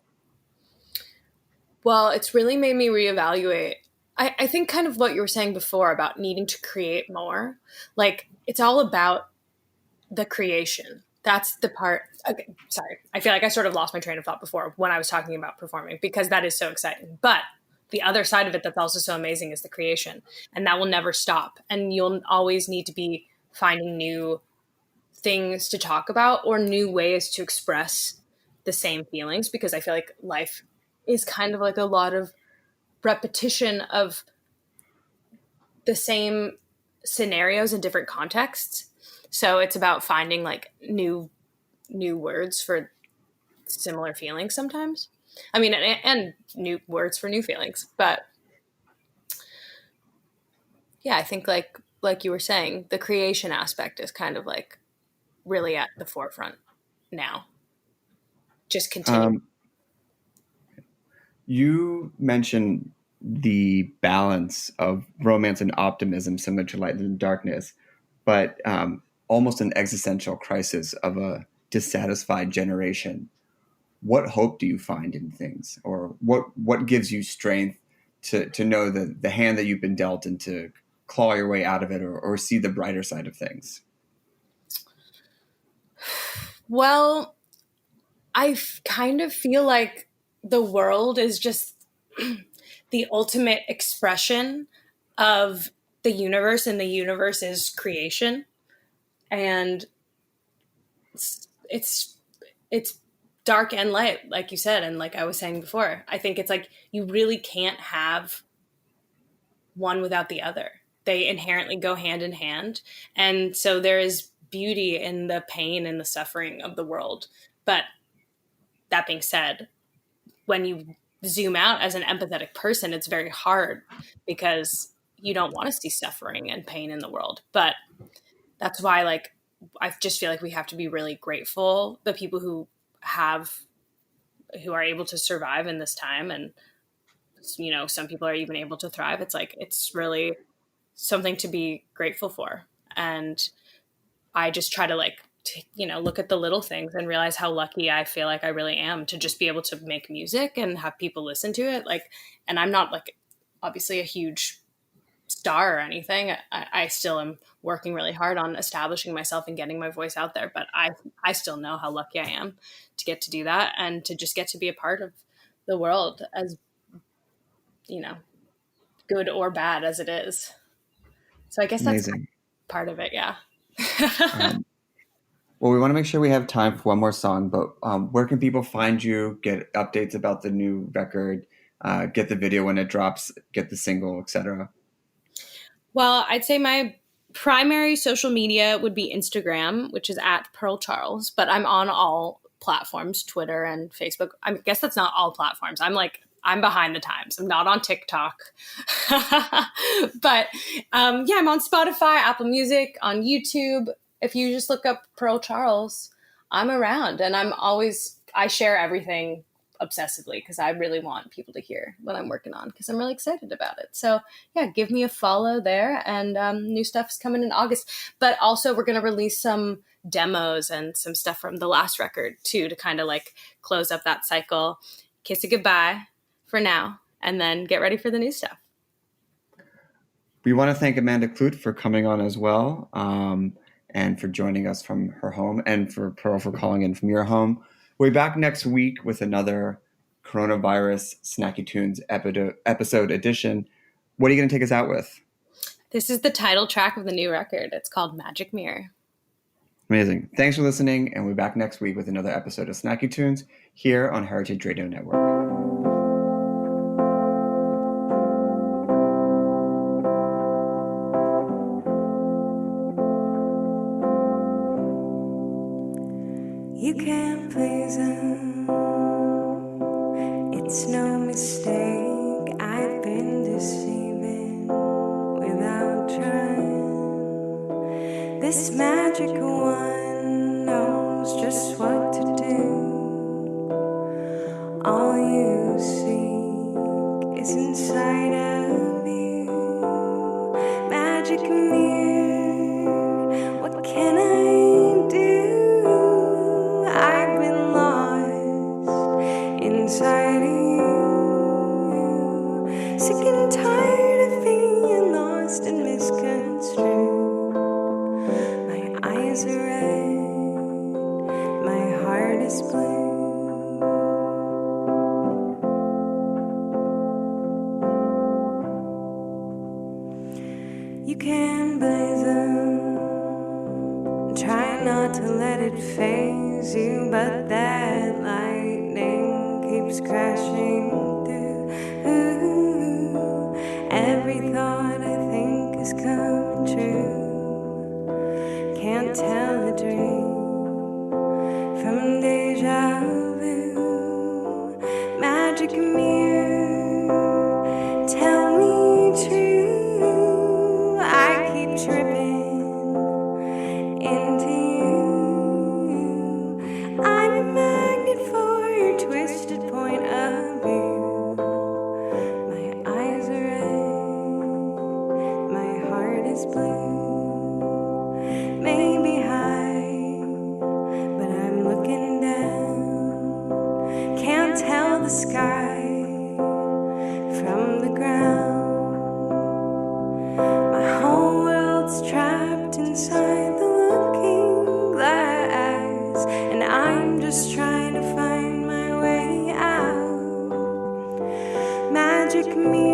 Well, it's really made me reevaluate. I think kind of what you were saying before about needing to create more. Like, it's all about the creation. That's the part. Okay, sorry. I feel like I sort of lost my train of thought before when I was talking about performing, because that is so exciting. But the other side of it that's also so amazing is the creation. And that will never stop. And you'll always need to be finding new things to talk about or new ways to express the same feelings, because I feel like life is kind of like a lot of repetition of the same scenarios in different contexts. So it's about finding like new words for similar feelings sometimes. I mean, and new words for new feelings. But yeah, I think like you were saying, the creation aspect is kind of like really at the forefront now. Just continue. You mentioned the balance of romance and optimism, similar to Light and Darkness, but almost an existential crisis of a dissatisfied generation. What hope do you find in things, or what gives you strength to know the hand that you've been dealt and to claw your way out of it, or see the brighter side of things? Well, I kind of feel like the world is just the ultimate expression of the universe, and the universe is creation. And it's dark and light, like you said, and like I was saying before. I think it's like you really can't have one without the other. They inherently go hand in hand. And so there is beauty in the pain and the suffering of the world. But that being said, when you zoom out as an empathetic person, it's very hard because you don't want to see suffering and pain in the world. But that's why, like, I just feel like we have to be really grateful, the people who are able to survive in this time. And, you know, some people are even able to thrive. It's like, it's really something to be grateful for. And I just try to look at the little things and realize how lucky I feel like I really am to just be able to make music and have people listen to it. Like, and I'm not like obviously a huge star or anything. I still am working really hard on establishing myself and getting my voice out there. But I still know how lucky I am to get to do that and to just get to be a part of the world, as, you know, good or bad as it is. So I guess that's Amazing. part of it. Yeah. Well, we want to make sure we have time for one more song, but where can people find you, get updates about the new record, get the video when it drops, get the single, etc.? Well, I'd say my primary social media would be Instagram, which is at Pearl Charles, but I'm on all platforms, Twitter and Facebook. I guess that's not all platforms. I'm behind the times. I'm not on TikTok. But yeah, I'm on Spotify, Apple Music, on YouTube. If you just look up Pearl Charles, I'm around, and I share everything obsessively because I really want people to hear what I'm working on because I'm really excited about it. So yeah, give me a follow there, and new stuff is coming in August. But also we're going to release some demos and some stuff from the last record too, to kind of like close up that cycle, kiss it goodbye for now, and then get ready for the new stuff. We want to thank Amanda Kludt for coming on as well, and for joining us from her home, and for Pearl for calling in from your home. We'll be back next week with another Coronavirus Snacky Tunes episode edition. What are you going to take us out with? This is the title track of the new record. It's called Magic Mirror. Amazing. Thanks for listening, and we'll be back next week with another episode of Snacky Tunes here on Heritage Radio Network. You can't please him. It's no mistake. I've been deceiving without trying. This magic one knows just what to do. All you seek is inside of you. Magic mirror, what can I do? I've been lost inside of you, sick and tired of being lost and misconstrued. My eyes are red, my heart is blue. You can blaze them, try not to let it faze you, but that lightning keeps crashing through. Ooh, every thought I think is coming true. Can't tell a dream from deja vu. Magic mirror, tell me true. I keep tripping into you. I'm a magnet for your twisted point of view. My eyes are red, my heart is blue. Maybe high, but I'm looking down. Can't tell the sky from the ground. My whole world's trapped inside the looking glass, and I'm just trying to find my way out. Magic mirror.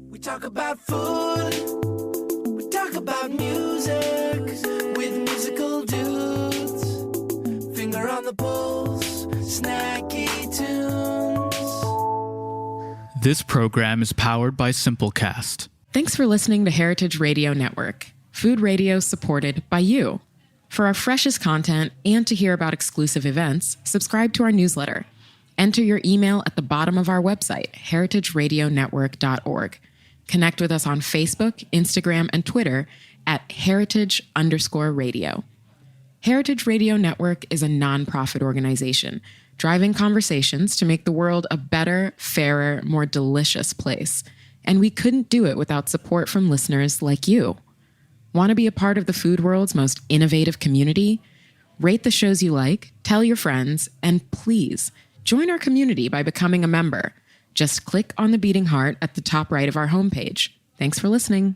We talk about food, we talk about music with musical dudes. Finger on the pulse, snacky tunes. This program is powered by Simplecast. Thanks for listening to Heritage Radio Network, food radio supported by you. For our freshest content and to hear about exclusive events, subscribe to our newsletter. Enter your email at the bottom of our website, heritageradionetwork.org. Connect with us on Facebook, Instagram, and Twitter at heritage_radio. Heritage Radio Network is a nonprofit organization driving conversations to make the world a better, fairer, more delicious place. And we couldn't do it without support from listeners like you. Want to be a part of the food world's most innovative community? Rate the shows you like, tell your friends, and please join our community by becoming a member. Just click on the beating heart at the top right of our homepage. Thanks for listening.